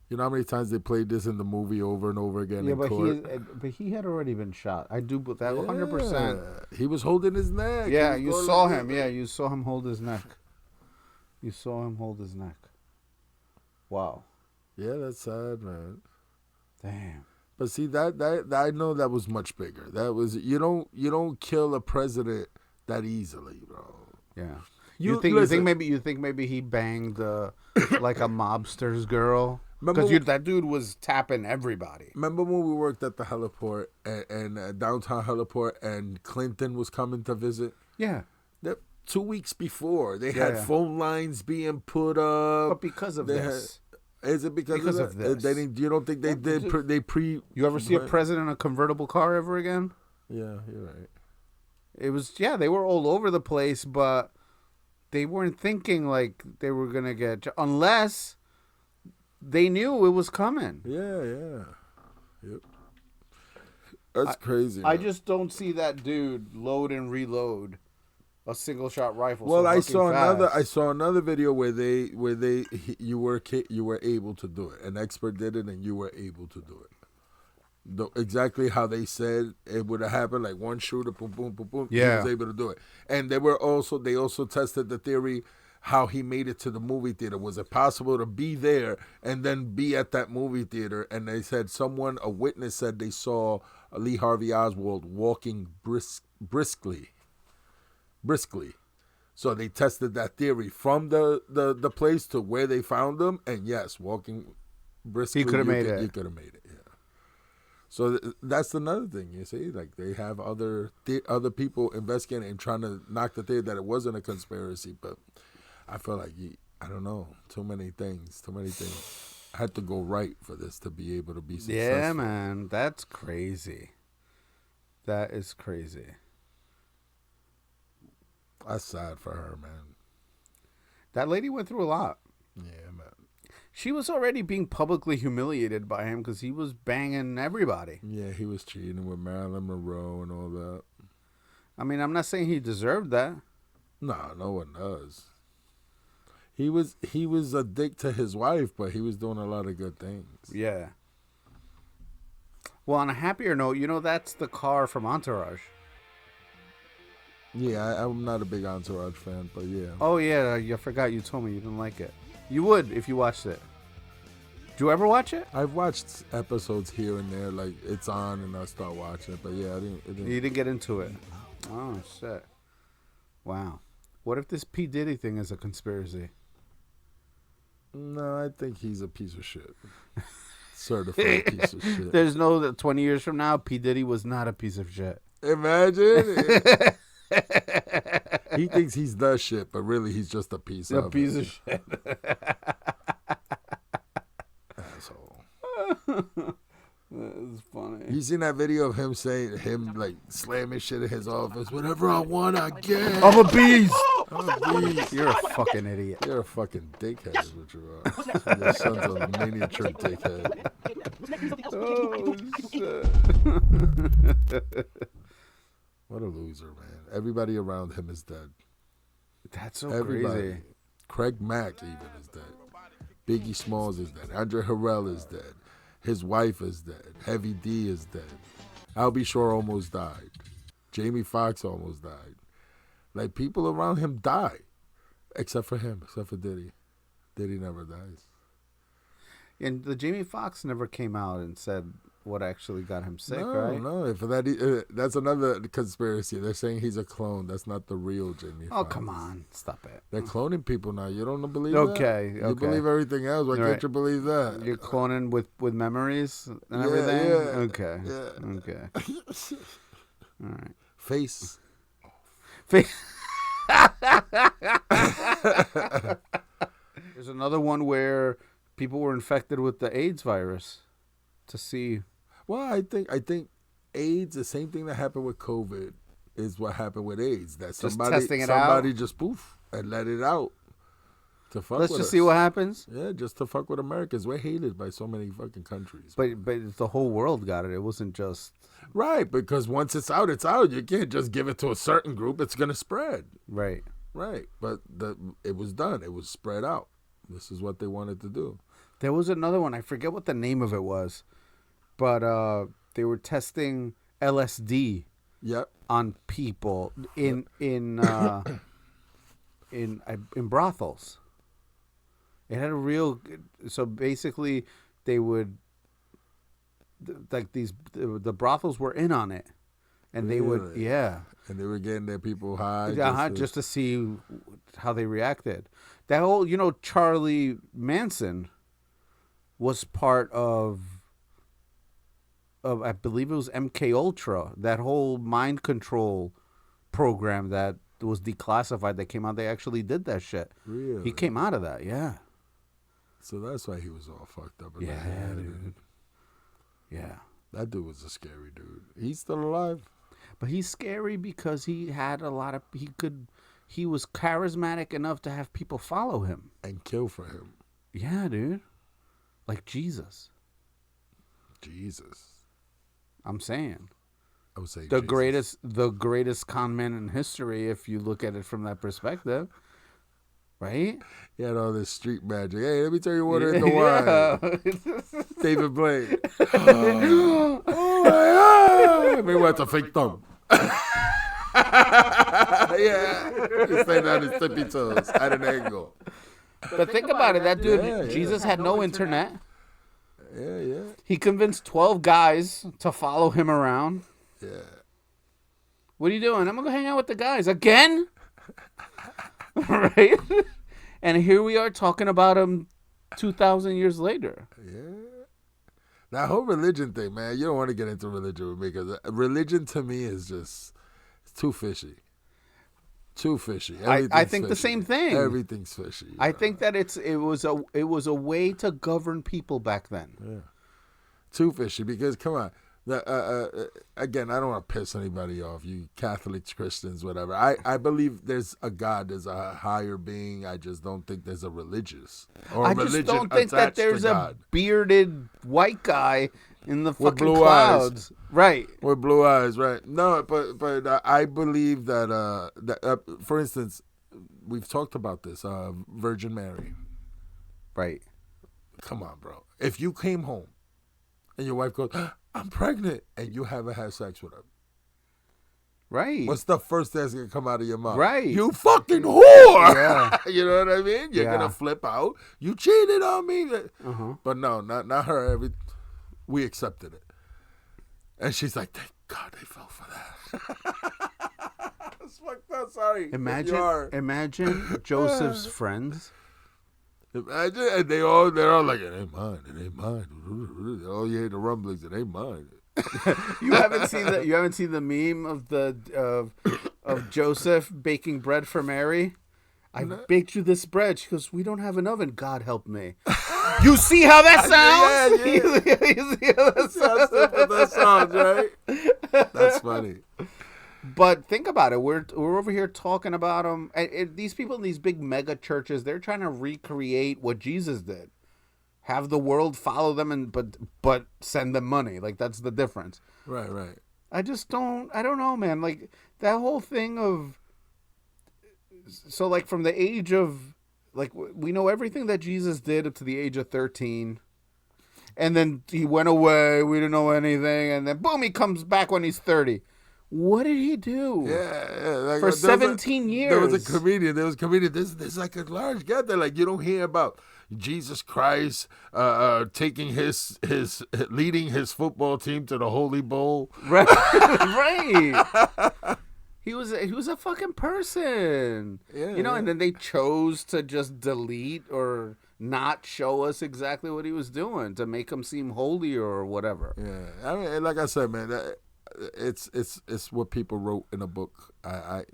You know how many times they played this in the movie over and over again in court? But he had already been shot. I do believe that 100%. He was holding his neck. Yeah, you saw him. Yeah, you saw him hold his neck. Wow. Yeah, that's sad, man. Damn. But see that I know that was much bigger. That was you don't kill a president that easily, bro. Yeah. You You think maybe he banged like a mobster's girl? Because that dude was tapping everybody. Remember when we worked at the heliport and downtown heliport, and Clinton was coming to visit? Yeah. 2 weeks before, they had phone lines being put up. But because of this. Is it because of this? They didn't, you don't think they did? You ever see a president in a convertible car ever again? Yeah, you're right. It was, they were all over the place, but they weren't thinking like they were going to get, unless they knew it was coming. Yeah. Yep. That's crazy. I just don't see that dude load and reload a single shot rifle. Well, so I fast. saw another video where you were able to do it. An expert did it, and you were able to do it. Exactly how they said it would have happened, like one shooter, boom, boom, boom, boom. Yeah. He was able to do it, and they also tested the theory how he made it to the movie theater. Was it possible to be there and then be at that movie theater? And they said a witness said they saw Lee Harvey Oswald walking briskly. So they tested that theory from the place to where they found him, and yes, walking briskly. He could have made it. He could have made it. Yeah. So that's another thing, you see, like they have other people investigating and trying to knock the theory that it wasn't a conspiracy, but I feel like I don't know, too many things had to go right for this to be able to be successful. Yeah, man, that's crazy. That is crazy. That's sad for her, man. That lady went through a lot. Yeah, man. She was already being publicly humiliated by him because he was banging everybody. Yeah, he was cheating with Marilyn Monroe and all that. I mean, I'm not saying he deserved that. No one does. He was a dick to his wife, but he was doing a lot of good things. Yeah. Well, on a happier note, that's the car from Entourage. Yeah, I'm not a big Entourage fan, but yeah. Oh, yeah, I forgot you told me you didn't like it. You would if you watched it. Did you ever watch it? I've watched episodes here and there, like it's on and I start watching it, but yeah, I didn't. You didn't get into it? Oh, shit. Wow. What if this P. Diddy thing is a conspiracy? No, I think he's a piece of shit. Certified piece of shit. There's no 20 years from now, P. Diddy was not a piece of shit. Imagine. He thinks he's the shit, but really he's just a piece of shit. Asshole. That is funny. You seen that video of him like slamming shit in his office? Whatever I want, I get. I'm a beast. I'm a beast. You're a fucking idiot. You're a fucking dickhead is what you are. Your son's a miniature dickhead. Oh, shit. What a loser, man. Everybody around him is dead. That's so crazy. Craig Mack even is dead. Biggie Smalls is dead. Andre Harrell is dead. His wife is dead. Heavy D is dead. Albie Shore almost died. Jamie Foxx almost died. Like, people around him die. Except for him. Except for Diddy. Diddy never dies. And the Jamie Foxx never came out and said what actually got him sick, No, right? no. For that, that's another conspiracy. They're saying he's a clone. That's not the real Jamie Foxx. Oh, come on. Stop it. They're cloning people now. You don't believe Okay, that? okay. You believe everything else. Why can't you believe that? You're cloning with memories and Yeah, everything? yeah, Okay. yeah. Okay. All right. Face. There's another one where people were infected with the AIDS virus to see. Well, I think AIDS, the same thing that happened with COVID, is what happened with AIDS. That somebody just poof and let it out to fuck Let's with just us. see what happens. Yeah, just to fuck with Americans. We're hated by so many fucking countries. But the whole world got it. It wasn't just Right, because once it's out, it's out. You can't just give it to a certain group. It's gonna spread. Right. Right. But it was done. It was spread out. This is what they wanted to do. There was another one. I forget what the name of it was, but they were testing LSD. Yep. On people in brothels. It had a real. So basically, they would the brothels were in on it, and they would and they were getting their people high just to see how they reacted. That whole Charlie Manson was part of I believe it was MK Ultra, that whole mind control program that was declassified that came out. They actually did that shit. Really? He came out of that, yeah. So that's why he was all fucked up. Yeah, dude. Yeah. That dude was a scary dude. He's still alive. But he's scary because he had he was charismatic enough to have people follow him. And kill for him. Yeah, dude. Like Jesus. Jesus. I'm saying. I would say the greatest con man in history if you look at it from that perspective. Right? He had all this street magic. Hey, let me turn your water into wine. David Blaine. Oh my God. Maybe that's a fake thumb. Yeah. He's staying on his tippy toes at an angle. But think about it. That dude, Jesus had no internet. Yeah. He convinced 12 guys to follow him around. Yeah. What are you doing? I'm going to go hang out with the guys. Again? Right? And here we are talking about him 2,000 years later. Yeah. That whole religion thing, man, you don't want to get into religion with me because religion to me is just too fishy. Too fishy. I think the same thing. Everything's fishy. I think that it was a way to govern people back then. Yeah. Too fishy because, come on. Again, I don't want to piss anybody off, you Catholics, Christians, whatever. I believe there's a God, there's a higher being. I just don't think there's a religious or I religion just don't think that there's a bearded white guy in the fucking blue clouds. Eyes. Right. With blue eyes, right. No, but I believe that, for instance, we've talked about this, Virgin Mary. Right. Come on, bro. If you came home and your wife goes, I'm pregnant, and you haven't had sex with her. Right. What's the first thing that's going to come out of your mouth? Right. You fucking whore. Yeah. You know what I mean? You're going to flip out. You cheated on me. But no, not her. We accepted it. And she's like, thank God they fell for that. It's fucked up. Sorry. Imagine Joseph's friends. Imagine, and they're all like, it ain't mine. Oh, you hear the rumblings, it ain't mine. You haven't seen the meme of Joseph baking bread for Mary. I baked you this bread. She goes, we don't have an oven. God help me. You see how that sounds? Yeah. You see how that sounds? That sounds, right? That's funny. But think about it. We're over here talking about them. These people in these big mega churches, they're trying to recreate what Jesus did. Have the world follow them, but send them money. Like, that's the difference. Right. I don't know, man. Like, that whole thing of... So, like, from the age of... Like, we know everything that Jesus did up to the age of 13. And then he went away. We didn't know anything. And then, boom, he comes back when he's 30. What did he do? Yeah. Like, for 17 years. There was a comedian. There's like a large gap there. Like, you don't hear about Jesus Christ taking leading his football team to the Holy Bowl. Right. Right. He was a fucking person. Yeah, and then they chose to just delete or not show us exactly what he was doing to make him seem holier or whatever. Yeah. I mean, like I said, man, it's what people wrote in a book. I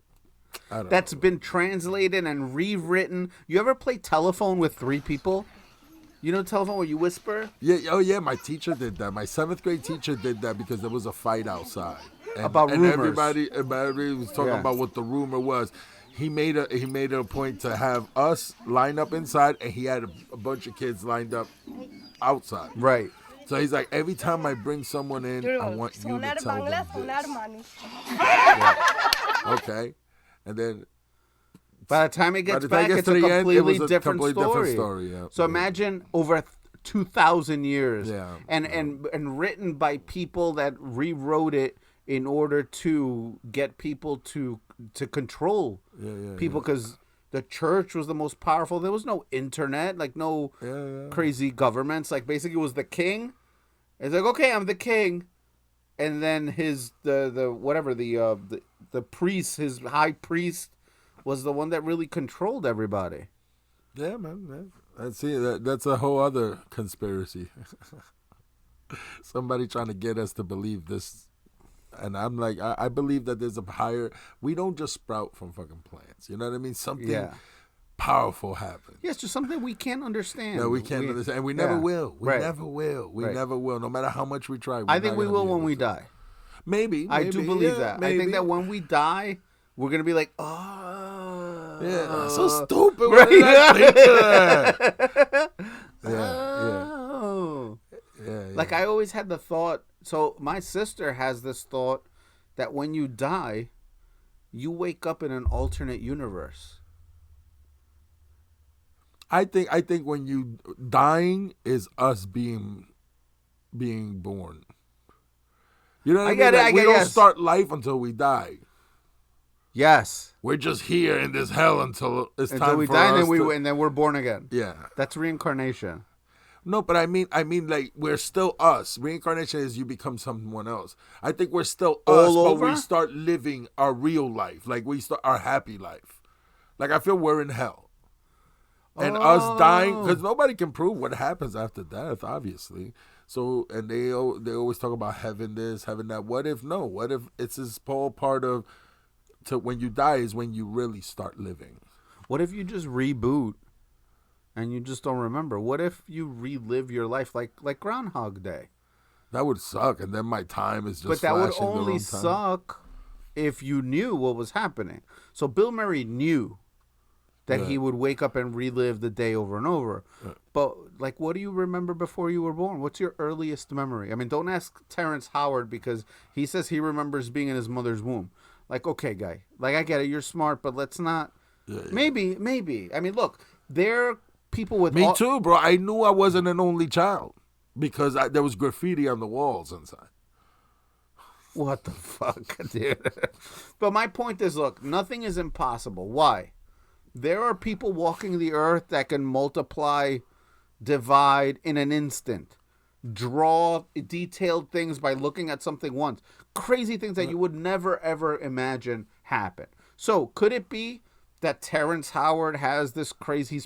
don't That's know. been translated and rewritten. You ever play telephone with 3 people? You know telephone where you whisper? Yeah. Oh, yeah. My teacher did that. My 7th grade teacher did that because there was a fight outside. About and rumors. Everybody was talking about what the rumor was. He made it a point to have us line up inside, and he had a bunch of kids lined up outside. Right. So he's like, every time I bring someone in, I want you to tell them this. Okay. And then by the time it gets back, it's a completely different story. Yeah. So imagine over 2,000 years, Yeah. and written by people that rewrote it in order to get people to control people, because the church was the most powerful. There was no internet, like no crazy governments. Like, basically it was the king It's like, okay, I'm the king, and then the priest, his high priest, was the one that really controlled everybody. Yeah, man. That's a whole other conspiracy. Somebody trying to get us to believe this. And I'm like, I believe that there's a higher... We don't just sprout from fucking plants. You know what I mean? Something powerful happens. Yeah, it's just something we can't understand. No, we can't understand. And we never will. We Right. never will. We Right. never will. No matter how much we try. I think we will when we die. Maybe. I do believe that. Maybe. I think that when we die, we're going to be like, oh. Yeah, so stupid. Right? What did I think of that? Oh. Yeah. Like, I always had the thought, so my sister has this thought that when you die, you wake up in an alternate universe. I think when you dying is us being born. You know what I mean? Like, we don't start life until we die. Yes. We're just here in this hell until it's time we for die, us and then we're born again. Yeah. That's reincarnation. No, but I mean, like, we're still us. Reincarnation is you become someone else. I think we're still us, but we start living our real life. Like, we start our happy life. Like, I feel we're in hell. And us dying, because nobody can prove what happens after death, obviously. So, and they always talk about heaven this, heaven that. What if no? What if it's this whole part of, to when you die is when you really start living? What if you just reboot and you just don't remember? What if you relive your life like Groundhog Day? That would suck, and then my time is just But that would flashing the only wrong time. suck if you knew what was happening. So Bill Murray knew that he would wake up and relive the day over and over. But, like, what do you remember before you were born? What's your earliest memory? I mean, don't ask Terrence Howard, because he says he remembers being in his mother's womb. Like, okay, guy. Like, I get it. You're smart, but let's not. Yeah. Maybe. I mean, look, there are people with... Me too, bro. I knew I wasn't an only child because there was graffiti on the walls inside. What the fuck, dude? But my point is, look, nothing is impossible. Why? There are people walking the earth that can multiply, divide in an instant, draw detailed things by looking at something once. Crazy things that you would never, ever imagine happen. So could it be that Terrence Howard has this crazy,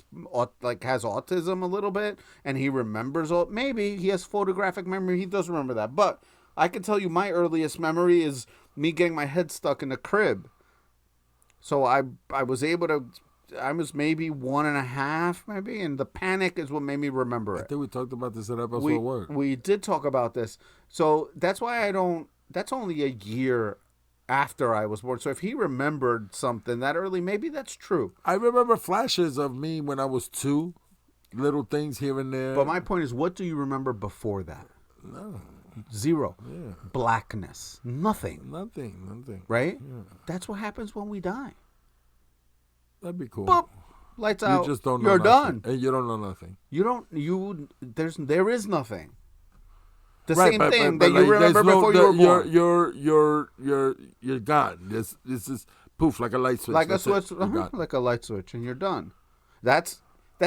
like, has autism a little bit, and he remembers all? Maybe he has photographic memory. He does remember that. But I can tell you my earliest memory is me getting my head stuck in the crib. So I was able to... I was maybe 1.5, maybe, and the panic is what made me remember it. I think we talked about this in episode 1. We did talk about this. So that's why I don't... That's only a year after I was born. So if he remembered something that early, maybe that's true. I remember flashes of me when I was 2, little things here and there. But my point is, what do you remember before that? No. Zero. Yeah. Blackness. Nothing. Nothing. Right? Yeah. That's what happens when we die. That'd be cool. Boop. Lights out. You just don't know You're nothing. done. And you don't know nothing. There is nothing. The Right, same but thing that like, you remember before you were born. You're gone. This is poof, like a light switch. Like a That's it. switch, You're gone. like a light switch, and you're done. That's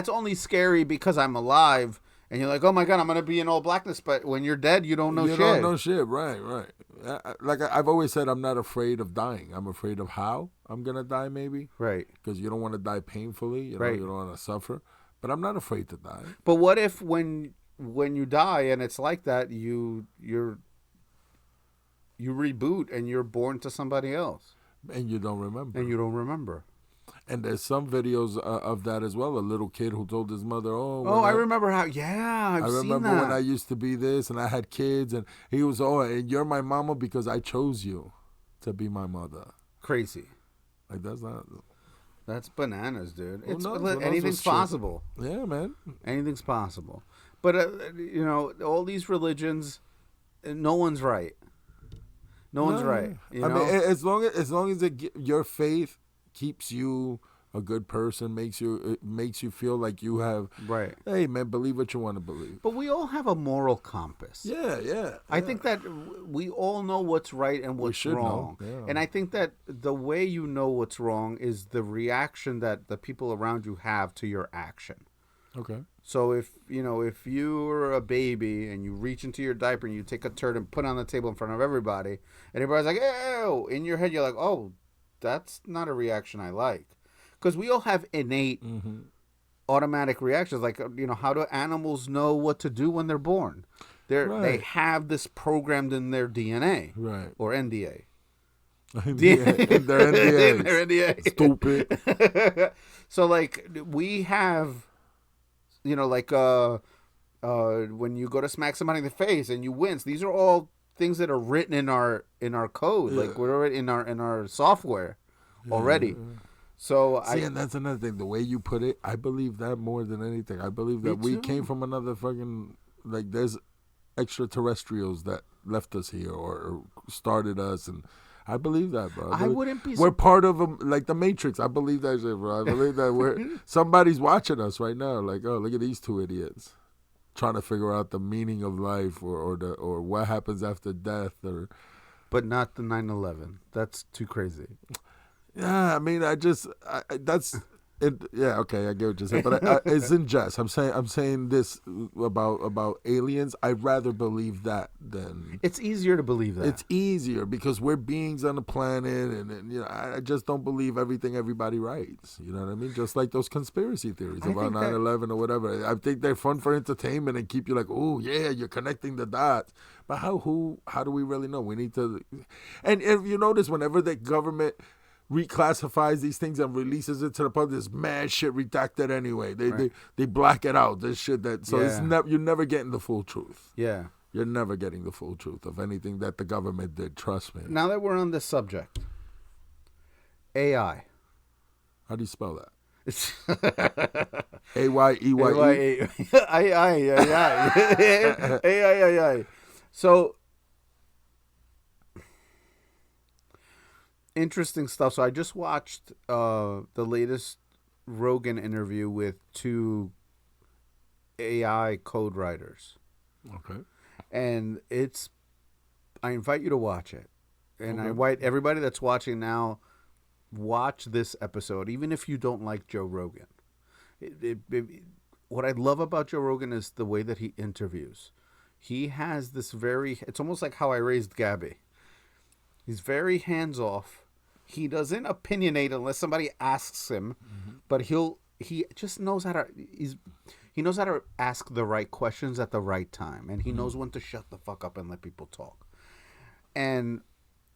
only scary because I'm alive, and you're like, oh my god, I'm gonna be in all blackness. But when you're dead, you don't know shit. You don't know shit. Right. Like I've always said, I'm not afraid of dying. I'm afraid of how I'm gonna die, maybe. Right. Because you don't want to die painfully. You know, right. You don't want to suffer. But I'm not afraid to die. But what if when you die and it's like that, you reboot and you're born to somebody else, and you don't remember. And there's some videos of that as well. A little kid who told his mother, I remember how, I've seen that. I remember when I used to be this and I had kids, and he was, and you're my mama because I chose you to be my mother. Crazy. Like, that's bananas, dude. Anything's possible. Yeah, man. Anything's possible. But, all these religions, no one's right. No one's right. You know? I mean, as long as your faith keeps you a good person, makes you feel like you have right. Hey man, believe what you want to believe. But we all have a moral compass. Yeah. I think that we all know what's right and what's wrong. Yeah. And I think that the way you know what's wrong is the reaction that the people around you have to your action. Okay. So if you're a baby and you reach into your diaper and you take a turd and put it on the table in front of everybody, and everybody's like, "Ew!" In your head, you're like, "Oh, that's not a reaction I like," because we all have innate, automatic reactions. Like, how do animals know what to do when they're born? They have this programmed in their DNA, right, or NDA. In their NDAs. In their NDA. Stupid. So like we have. Like when you go to smack somebody in the face and you wince, these are all things that are written in our code, like we're already in our software already. So and that's another thing. The way you put it, I believe that more than anything. I believe that we came from another fucking, like, there's extraterrestrials that left us here or started us, and I believe that, bro. I wouldn't be. We're part of them, like the Matrix. I believe that shit, bro. I believe that somebody's watching us right now. Like, oh, look at these two idiots trying to figure out the meaning of life or what happens after death, but not the 9/11. That's too crazy. Yeah, I mean, that's. Yeah, okay, I get what you're saying, but it's in jest. I'm saying this about aliens. I'd rather believe that than. It's easier to believe that. It's easier because we're beings on the planet, and I just don't believe everything everybody writes. You know what I mean? Just like those conspiracy theories about 9/11 or whatever. I think they're fun for entertainment and keep you like, oh yeah, you're connecting the dots. But how do we really know? We need to. And if you notice, whenever the government reclassifies these things and releases it to the public, there's mad shit redacted anyway. They black it out. This shit it's you're never getting the full truth. Yeah. You're never getting the full truth of anything that the government did, trust me. Now that we're on this subject, AI. How do you spell that? A-Y-E-Y-E? AI. So interesting stuff. So I just watched the latest Rogan interview with two AI code writers. Okay. And I invite you to watch it. And I invite everybody that's watching now, watch this episode, even if you don't like Joe Rogan. What I love about Joe Rogan is the way that he interviews. He has this it's almost like how I raised Gabby. He's very hands-off. He doesn't opinionate unless somebody asks him, but he just knows how to he knows how to ask the right questions at the right time, and he knows when to shut the fuck up and let people talk. And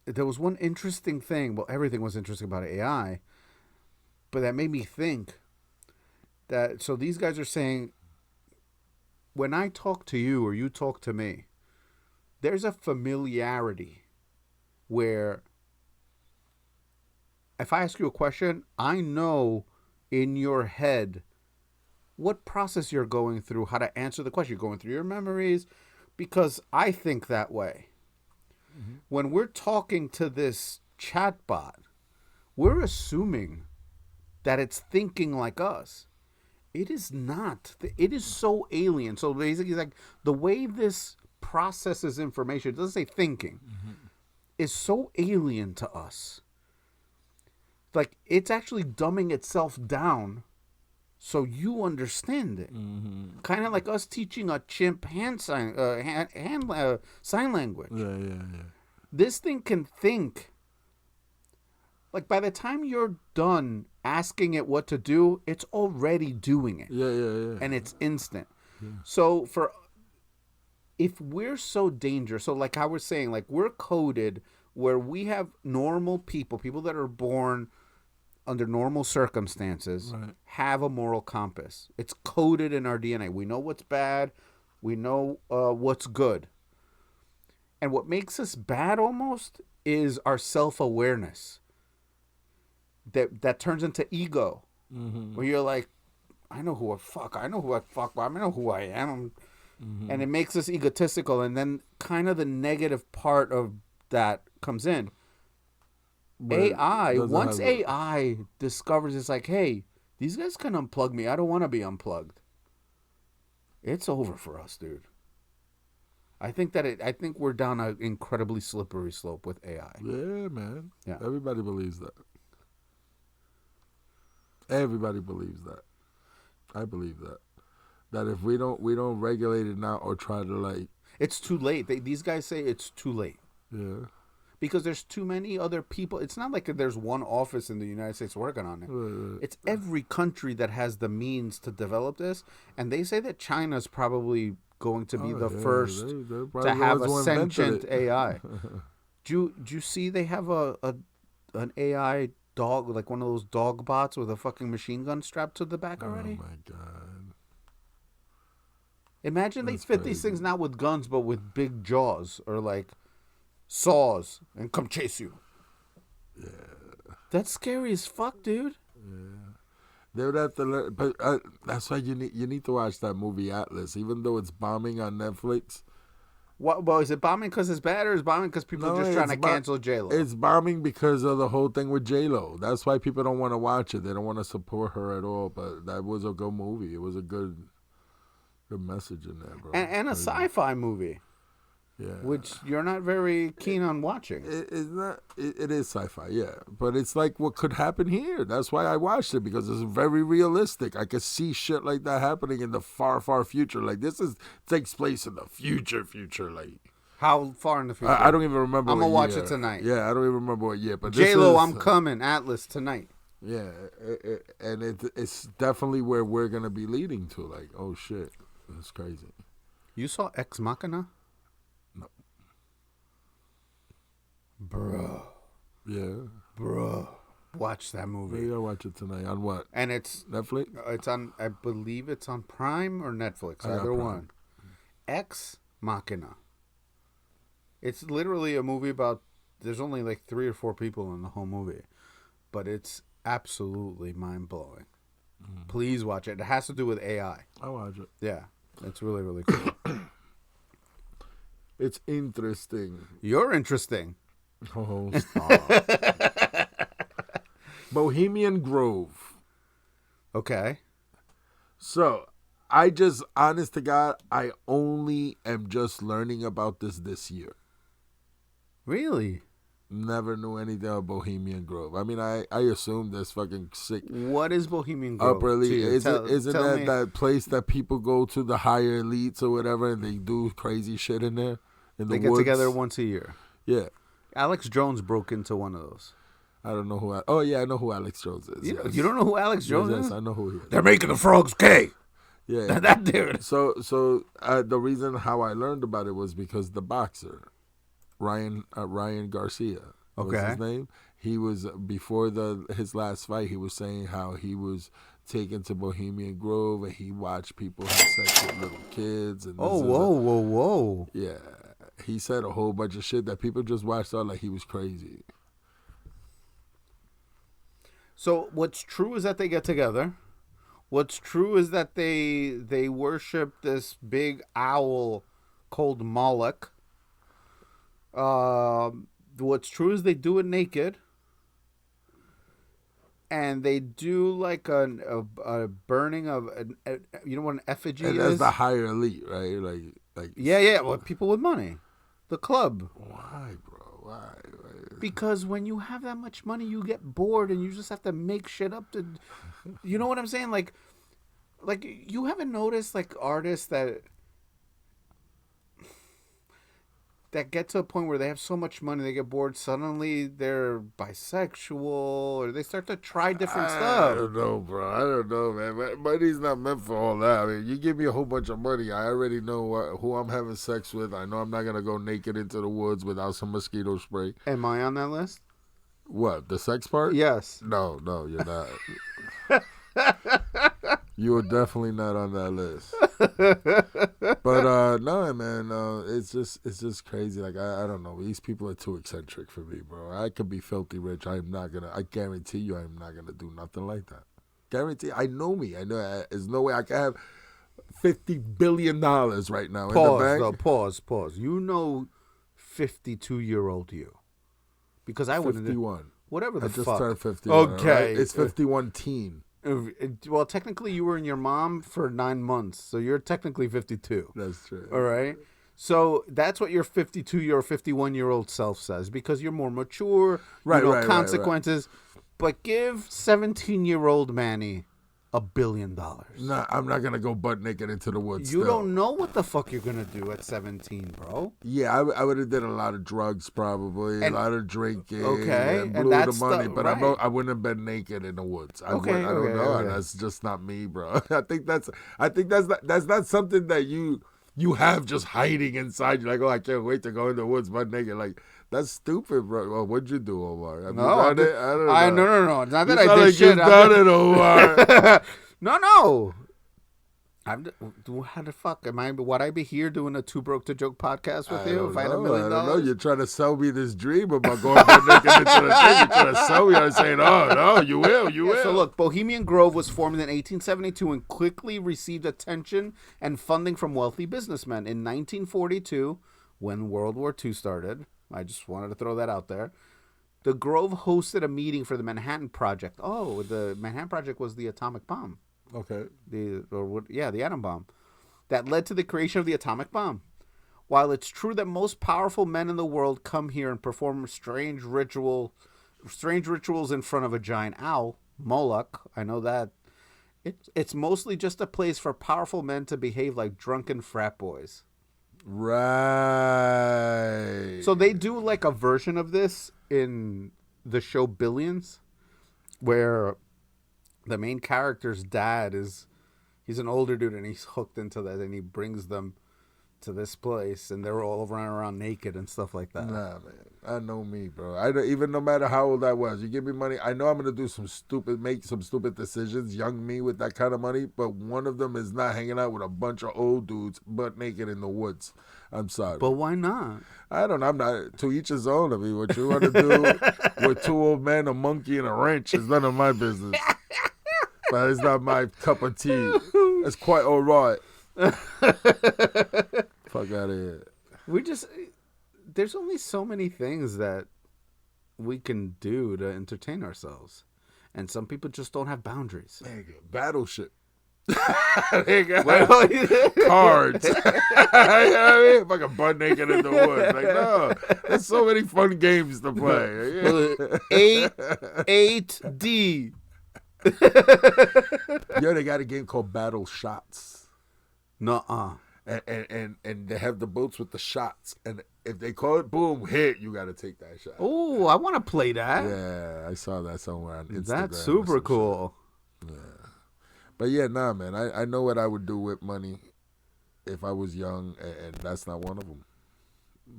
there was one interesting thing. Well, everything was interesting about AI, but that made me think that. So these guys are saying, when I talk to you or you talk to me, there's a familiarity where if I ask you a question, I know in your head what process you're going through, how to answer the question. You're going through your memories because I think that way. When we're talking to this chatbot, we're assuming that it's thinking like us. It is not. It is so alien. So basically, like the way this processes information, it doesn't say thinking, is so alien to us. Like it's actually dumbing itself down so you understand it. Kind of like us teaching a chimp sign language. Yeah. This thing can think. Like by the time you're done asking it what to do, it's already doing it. Yeah. And it's instant. Yeah. So if we're so dangerous, so like I was saying, like we're coded where we have normal people that are born under normal circumstances, have a moral compass. It's coded in our DNA. We know what's bad. We know what's good. And what makes us bad almost is our self-awareness. That turns into ego. Where you're like, I know who I fuck, I know who I am. And it makes us egotistical. And then kind of the negative part of that comes in. But once AI discovers it's like, hey, these guys can unplug me. I don't want to be unplugged. It's over for us, dude. I think we're down an incredibly slippery slope with AI. Yeah, man. Yeah. Everybody believes that. Everybody believes that. I believe that. that if we don't regulate it now or try to like, it's too late. These guys say it's too late. Yeah. Because there's too many other people. It's not like there's one office in the United States working on it. It's every country that has the means to develop this. And they say that China's probably going to be the first to have a sentient AI. Do you see they have an AI dog, like one of those dog bots with a fucking machine gun strapped to the back already? Oh, my God. Imagine they fit these things not with guns, but with big jaws or like saws and come chase you. Yeah. That's scary as fuck, dude. Yeah. They would have to learn, but that's why you need to watch that movie Atlas, even though it's bombing on Netflix. What? Well, is it bombing because it's bad, or is it bombing because people are just trying to cancel J-Lo? It's bombing because of the whole thing with J-Lo. That's why people don't want to watch it. They don't want to support her at all. But that was a good movie. It was a good message in there, bro. And a sci-fi movie. Yeah. Which you're not very keen on watching. It's not. It is sci-fi, yeah. But it's like what could happen here. That's why I watched it, because it's very realistic. I could see shit like that happening in the far, far future. Like this takes place in the future. Like how far in the future? I don't even remember. I'm gonna watch year. it tonight. Yeah, I don't even remember what year. But J-Lo, I'm coming. Atlas tonight. Yeah, and it's definitely where we're gonna be leading to. Like, oh shit, that's crazy. You saw Ex Machina? Bro. Yeah. Bro. Watch that movie. Maybe I'll watch it tonight. On what? And it's Netflix? It's on, I believe it's on Prime or Netflix. Either one. Ex Machina. It's literally a movie about, there's only like 3 or 4 people in the whole movie. But it's absolutely mind-blowing. Please watch it. It has to do with AI. I'll watch it. Yeah. It's really, really cool. It's interesting. You're interesting. Oh, stop. Bohemian Grove. Okay. So, honest to God, I only am just learning about this year. Really? Never knew anything about Bohemian Grove. I mean, I assumed this fucking sick. What is Bohemian Grove? Upper elite. Isn't tell me. that place that people go to, the higher elites or whatever, and they do crazy shit in there? They get together once a year. Yeah. Alex Jones broke into one of those. I don't know who. I know who Alex Jones is. You don't know who Alex Jones is? Yes, I know who he is. They're making the frogs gay. Yeah, that dude. So the reason how I learned about it was because the boxer, Ryan Garcia, was his name. He was before his last fight. He was saying how he was taken to Bohemian Grove and he watched people have sex with little kids. And whoa. Yeah. He said a whole bunch of shit that people just watched out like he was crazy. So what's true is that they get together. What's true is that they worship this big owl called Moloch. What's true is they do it naked. And they do like a burning of what an effigy is? And that's the higher elite, right? Like yeah. Well, people with money. The club. Why, bro? Why? Because when you have that much money, you get bored and you just have to make shit up to... You know what I'm saying? Like you haven't noticed, like, artists that get to a point where they have so much money, they get bored, suddenly they're bisexual, or they start to try different stuff. I don't know, bro. I don't know, man. Money's not meant for all that. I mean, you give me a whole bunch of money, I already know who I'm having sex with. I know I'm not going to go naked into the woods without some mosquito spray. Am I on that list? What, the sex part? Yes. No, you're not. You are definitely not on that list. But no, man, it's just crazy. Like I don't know. These people are too eccentric for me, bro. I could be filthy rich. I guarantee you, I'm not gonna do nothing like that. Guarantee. I know me. I know. There's no way I can have $50 billion right now in the bank. Though, pause. You know, 52-year-old you, because I wouldn't. 51. Whatever the fuck. I just fuck. turned 51. Okay, right? It's 51 teen. Well, technically, you were in your mom for 9 months, so you're technically 52. That's true. All right? So that's what your 52-year or 51-year-old self says, because you're more mature, right, consequences. Right. But give 17-year-old Manny $1 billion. Nah, I'm not gonna go butt naked into the woods. You still. don't know what the fuck you're gonna do at 17, bro. Yeah, I would have did a lot of drugs probably, a lot of drinking. Okay, and and blew the that's money, but right. I wouldn't have been naked in the woods. I don't know. Okay. That's just not me, bro. I think that's not something that you have just hiding inside you. Like, oh, I can't wait to go in the woods butt naked. Like, that's stupid, bro. Well, what'd you do, Omar? Have you done it? I don't know. No. It's not that You I sound did like shit. you've done it, Omar. No. How the fuck am I? Would I be here doing a Too Broke to Joke podcast with you if I had $1 million? I don't know. You're trying to sell me this dream about going butt naked into the thing. You're trying to sell me. I'm saying, oh no, you will. So look, Bohemian Grove was formed in 1872 and quickly received attention and funding from wealthy businessmen. In 1942, when World War II started, I just wanted to throw that out there. The Grove hosted a meeting for the Manhattan Project. Oh, the Manhattan Project was the atomic bomb. Okay. The atom bomb. That led to the creation of the atomic bomb. While it's true that most powerful men in the world come here and perform strange rituals in front of a giant owl, Moloch, I know that, it's mostly just a place for powerful men to behave like drunken frat boys. Right. So they do like a version of this in the show Billions, where the main character's dad he's an older dude and he's hooked into that and he brings them to this place and they're all running around naked and stuff like that. Nah, man. I know me, bro. Even no matter how old I was, you give me money, I know I'm gonna make some stupid decisions, young me with that kind of money, but one of them is not hanging out with a bunch of old dudes butt naked in the woods. I'm sorry. But why not? I don't know. I'm not, to each his own. I mean, what you want to do with two old men, a monkey, and a wrench is none of my business. But it's not my cup of tea. It's quite all right. Fuck out of here. There's only so many things that we can do to entertain ourselves. And some people just don't have boundaries. Battleship. Cards. Fucking butt naked in the woods. Like, no. There's so many fun games to play. 8D. Yo, they got a game called Battle Shots. Nuh-uh. And they have the boats with the shots. And if they call it boom, hit, you got to take that shot. Oh, I want to play that. Yeah, I saw that somewhere on Instagram. That's super cool. Yeah. But yeah, nah, man. I know what I would do with money if I was young, and that's not one of them.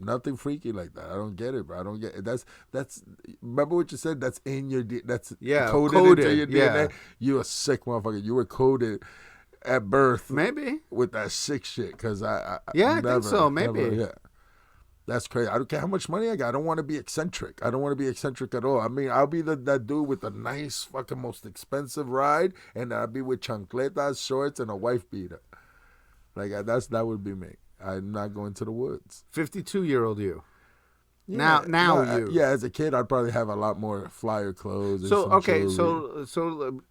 Nothing freaky like that. I don't get it, bro. I don't get it. That's. Remember what you said? That's in your. That's coded into your DNA. You a sick motherfucker. You were coded at birth, maybe with that sick shit. Because I think so. Maybe. Yeah. That's crazy. I don't care how much money I got. I don't want to be eccentric. I don't want to be eccentric at all. I mean, I'll be that dude with the nice fucking most expensive ride, and I'll be with chancletas, shorts, and a wife beater. Like that would be me. I'm not going to the woods. 52-year-old you. Yeah, now you. Yeah, as a kid, I'd probably have a lot more flyer clothes. And so jewelry. so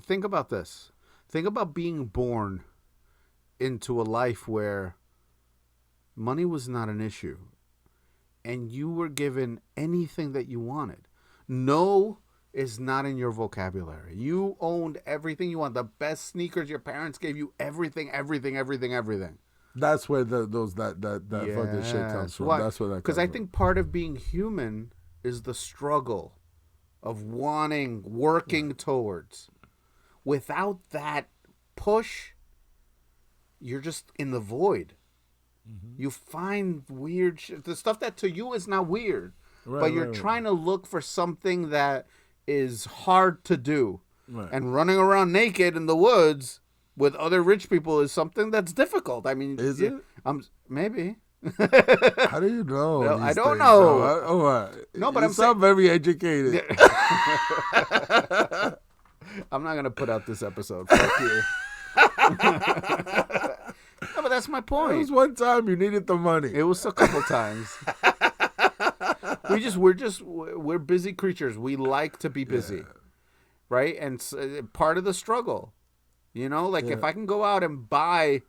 think about this. Think about being born into a life where money was not an issue, and you were given anything that you wanted. No is not in your vocabulary. You owned everything you want. The best sneakers your parents gave you. Everything. That's where that fucking shit comes from. Why? That's where that comes from. Because I think part of being human is the struggle of working towards. Without that push, you're just in the void. Mm-hmm. You find weird shit. The stuff that to you is not weird. But you're trying to look for something that is hard to do. Right. And running around naked in the woods with other rich people is something that's difficult. I mean, is it? Maybe. How do you know? No, I don't know. No, but you sound very educated. I'm not gonna put out this episode. Fuck you. No, but that's my point. It was one time you needed the money. It was a couple times. We're busy creatures. We like to be busy, right? And part of the struggle, if I can go out and buy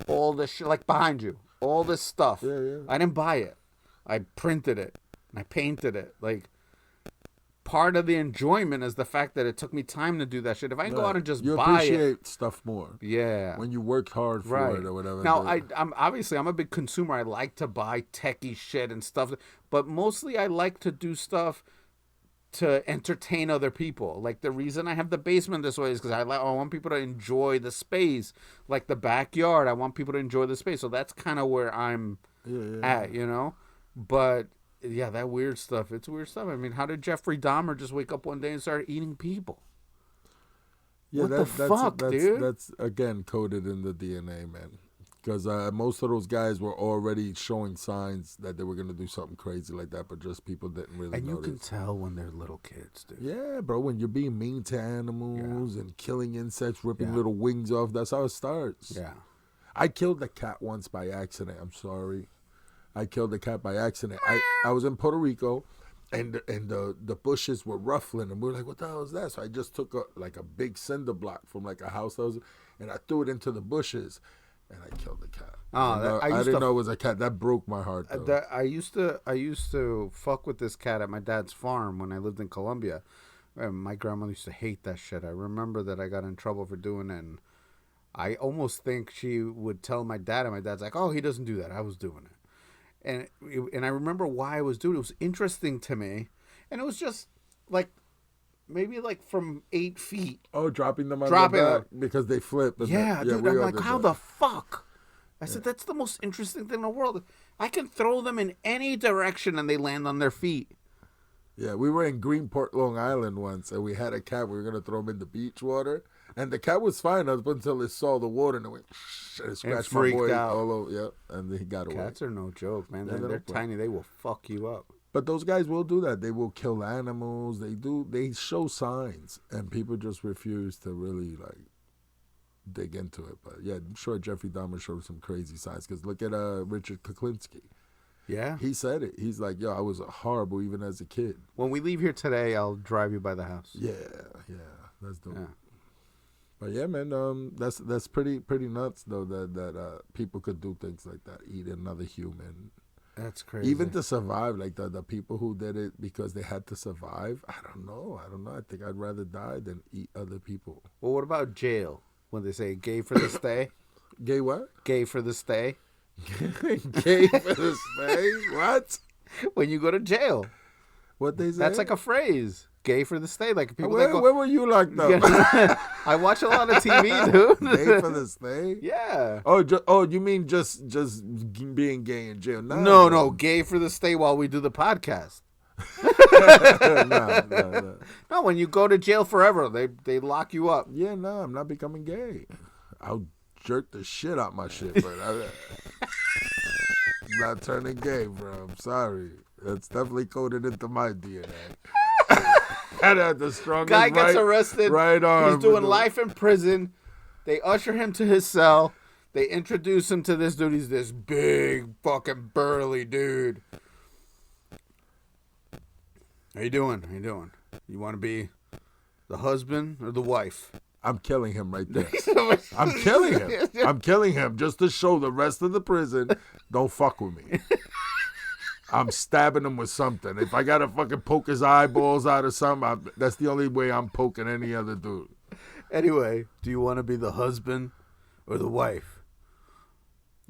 all this shit, like behind you, all this stuff. I didn't buy it. I printed it and I painted it. Like, part of the enjoyment is the fact that it took me time to do that shit. If I can go out and just you buy appreciate stuff more. Yeah. When you work hard for it or whatever. Now, I'm obviously I'm a big consumer. I like to buy techie shit and stuff, but mostly I like to do stuff to entertain other people. Like the reason I have the basement this way is because I want people to enjoy the space, like the backyard. I want people to enjoy the space. So that's kind of where I'm at, you know. But yeah, that weird stuff. It's weird stuff. I mean, how did Jeffrey Dahmer just wake up one day and start eating people? Yeah, what the fuck, dude? That's again coded in the DNA, man. Because most of those guys were already showing signs that they were gonna do something crazy like that, but just people didn't really. And you notice. can tell when they're little kids, dude. Yeah, bro. When you're being mean to animals and killing insects, ripping little wings off, that's how it starts. Yeah. I killed a cat once by accident. I'm sorry. I killed a cat by accident. I was in Puerto Rico, and the bushes were ruffling, and we were like, "What the hell is that?" So I just took a big cinder block from like a house that was, and I threw it into the bushes, and I killed the cat. I didn't know it was a cat. That broke my heart. Though. I used to fuck with this cat at my dad's farm when I lived in Colombia. And my grandmother used to hate that shit. I remember that I got in trouble for doing it, and I almost think she would tell my dad, and my dad's like, "Oh, he doesn't do that. I was doing it." And I remember why I was doing it. It was interesting to me. And it was just like maybe like from 8 feet. Oh, dropping them on the back because they flip. Dude, I'm like, how the fuck? I said, that's the most interesting thing in the world. I can throw them in any direction and they land on their feet. Yeah, we were in Greenport, Long Island once, and we had a cat. We were going to throw him in the beach water. And the cat was fine up until it saw the water and it went and it scratched my boy out. all over. Yeah, and then he got away. Cats are no joke, man. Yeah, They're tiny. They will fuck you up. But those guys will do that. They will kill animals. They show signs, and people just refuse to really like dig into it. But yeah, I'm sure Jeffrey Dahmer showed some crazy signs. Because look at Richard Kuklinski. Yeah, he said it. He's like, "Yo, I was horrible even as a kid." When we leave here today, I'll drive you by the house. Yeah, that's dope. Yeah. But yeah, man, that's pretty nuts though that people could do things like that, eat another human. That's crazy. Even to survive, like the people who did it because they had to survive. I don't know. I think I'd rather die than eat other people. Well, what about jail? When they say gay for the stay? Gay what? Gay for the stay. Gay for the stay? What? When you go to jail. What they say? That's like a phrase. Gay for the stay. Like people where were you like that? I watch a lot of TV, dude. Gay for the stay? Yeah. Oh, you mean just being gay in jail? No, gay for the stay while we do the podcast. No, when you go to jail forever, they lock you up. Yeah, no, I'm not becoming gay. I'll jerk the shit out my shit, but I'm not turning gay, bro. I'm sorry. That's definitely coded into my DNA. The strongest guy gets arrested. Right on. He's doing life in prison. They usher him to his cell. They introduce him to this dude. He's this big, fucking burly dude. How you doing? You want to be the husband or the wife? I'm killing him right there. I'm killing him just to show the rest of the prison, don't fuck with me. I'm stabbing him with something. If I gotta fucking poke his eyeballs out or something, that's the only way I'm poking any other dude. Anyway, do you want to be the husband or the wife?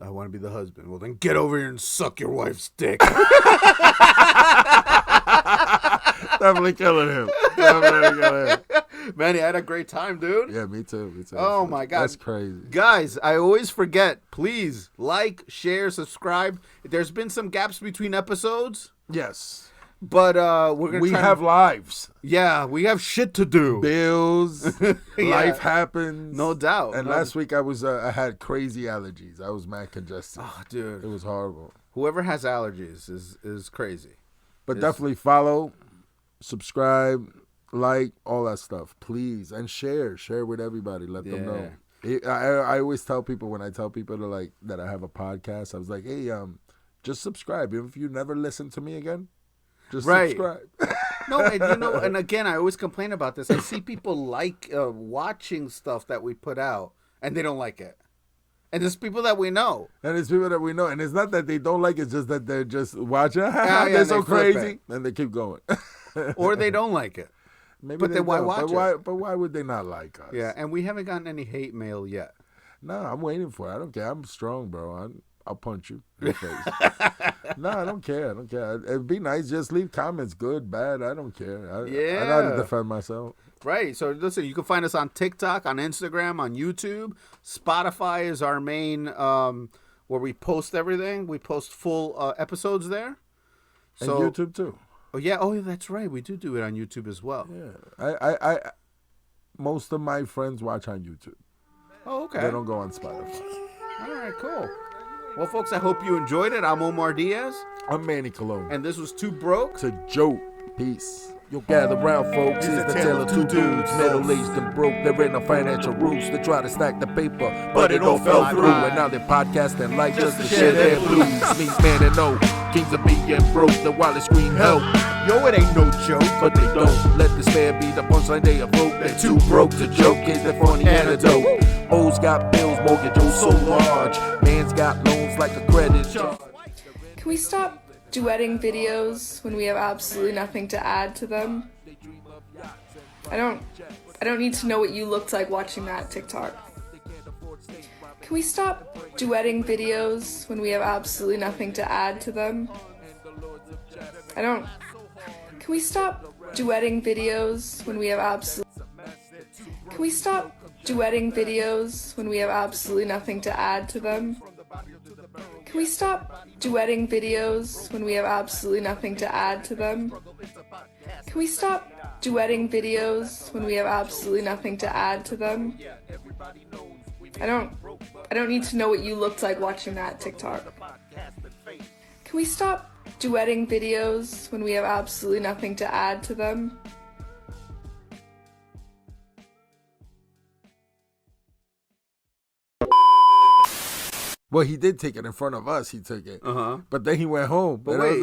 I want to be the husband. Well, then get over here and suck your wife's dick. Definitely killing him. Manny, I had a great time, dude. Yeah, me too. Oh, my God. That's crazy. Guys, I always forget. Please like, share, subscribe. There's been some gaps between episodes. Yes. But we have lives. Yeah, we have shit to do. Bills. Life happens. No doubt. And last week I had crazy allergies. I was mad congested. Oh, dude. It was horrible. Whoever has allergies is crazy. But definitely follow, subscribe, like, all that stuff, please, and share with everybody. Let them know. I always tell people when I tell people that I have a podcast, I was like, hey, just subscribe. Even if you never listen to me again, just subscribe. No, and again, I always complain about this. I see people watching stuff that we put out, and they don't like it. And it's people that we know. And it's not that they don't like it, it's just that they're just watching. They're so crazy. And they keep going. or they don't like it. Maybe but then why don't. watch it? But why would they not like us? Yeah, and we haven't gotten any hate mail yet. No, I'm waiting for it. I don't care. I'm strong, bro. I'll punch you in the face. No, I don't care. It'd be nice. Just leave comments, good, bad. I don't care. I know how to defend myself. Right. So listen, you can find us on TikTok, on Instagram, on YouTube. Spotify is our main where we post everything. We post full episodes there. And YouTube too. Oh yeah. Oh, that's right. We do it on YouTube as well. Yeah. I most of my friends watch on YouTube. Oh, okay. They don't go on Spotify. All right, cool. Well, folks, I hope you enjoyed it. I'm Omar Diaz. I'm Manny Colon. And this was Too Broke to Joke. Peace. You'll gather round, folks. It's the tale of two dudes, middle-aged and broke. There ain't no financial roots. They try to stack the paper, but it all fell through. And now they're podcasting like just to share their blues. Meet man and no kings of being broke. The wildest scream help. Yo, it ain't no joke. But they don't let despair be the punchline they evoke. They're too broke to joke. Is the funny antidote. O's got bills, mortgage O's so large. Man's got loans like a credit charge. Can we stop duetting videos when we have absolutely nothing to add to them? I don't need to know what you looked like watching that TikTok. Can we stop duetting videos when we have absolutely nothing to add to them? Can we stop duetting videos when we have absolutely Can we stop duetting videos when we have absolutely nothing to add to them? Can we stop duetting videos when we have absolutely nothing to add to them? Can we stop duetting videos when we have absolutely nothing to add to them? I don't need to know what you looked like watching that TikTok. Can we stop duetting videos when we have absolutely nothing to add to them? Well, he did take it in front of us. He took it. But then he went home. But wait,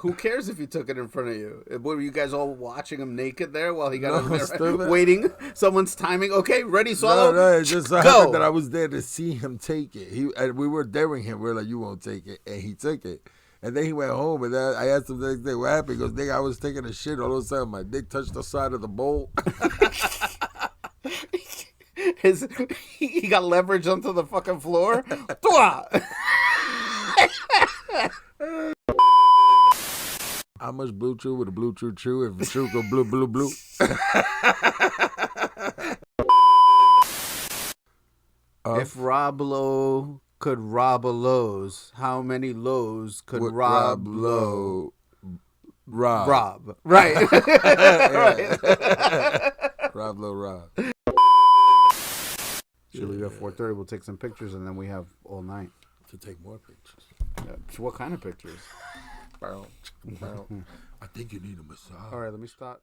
who cares if he took it in front of you? What, were you guys all watching him naked there while he got in there waiting? Someone's timing. Okay, ready, swallow? No, it just happened that I was there to see him take it. And we were daring him. We were like, you won't take it. And he took it. And then he went home. And then I asked him the next day, what happened? He goes, nigga, I was taking a shit. All of a sudden, my dick touched the side of the bowl. He got leverage onto the fucking floor. How much blue chew with a blue chew if a chew go blue blue blue? If Rob Lowe could rob a Lowe's, how many Lowe's could Rob Lowe rob? Right. Right. Rob Lowe rob. Should we go 4:30? We'll take some pictures and then we have all night to take more pictures. Yeah. What kind of pictures? I think you need a massage. All right, let me stop.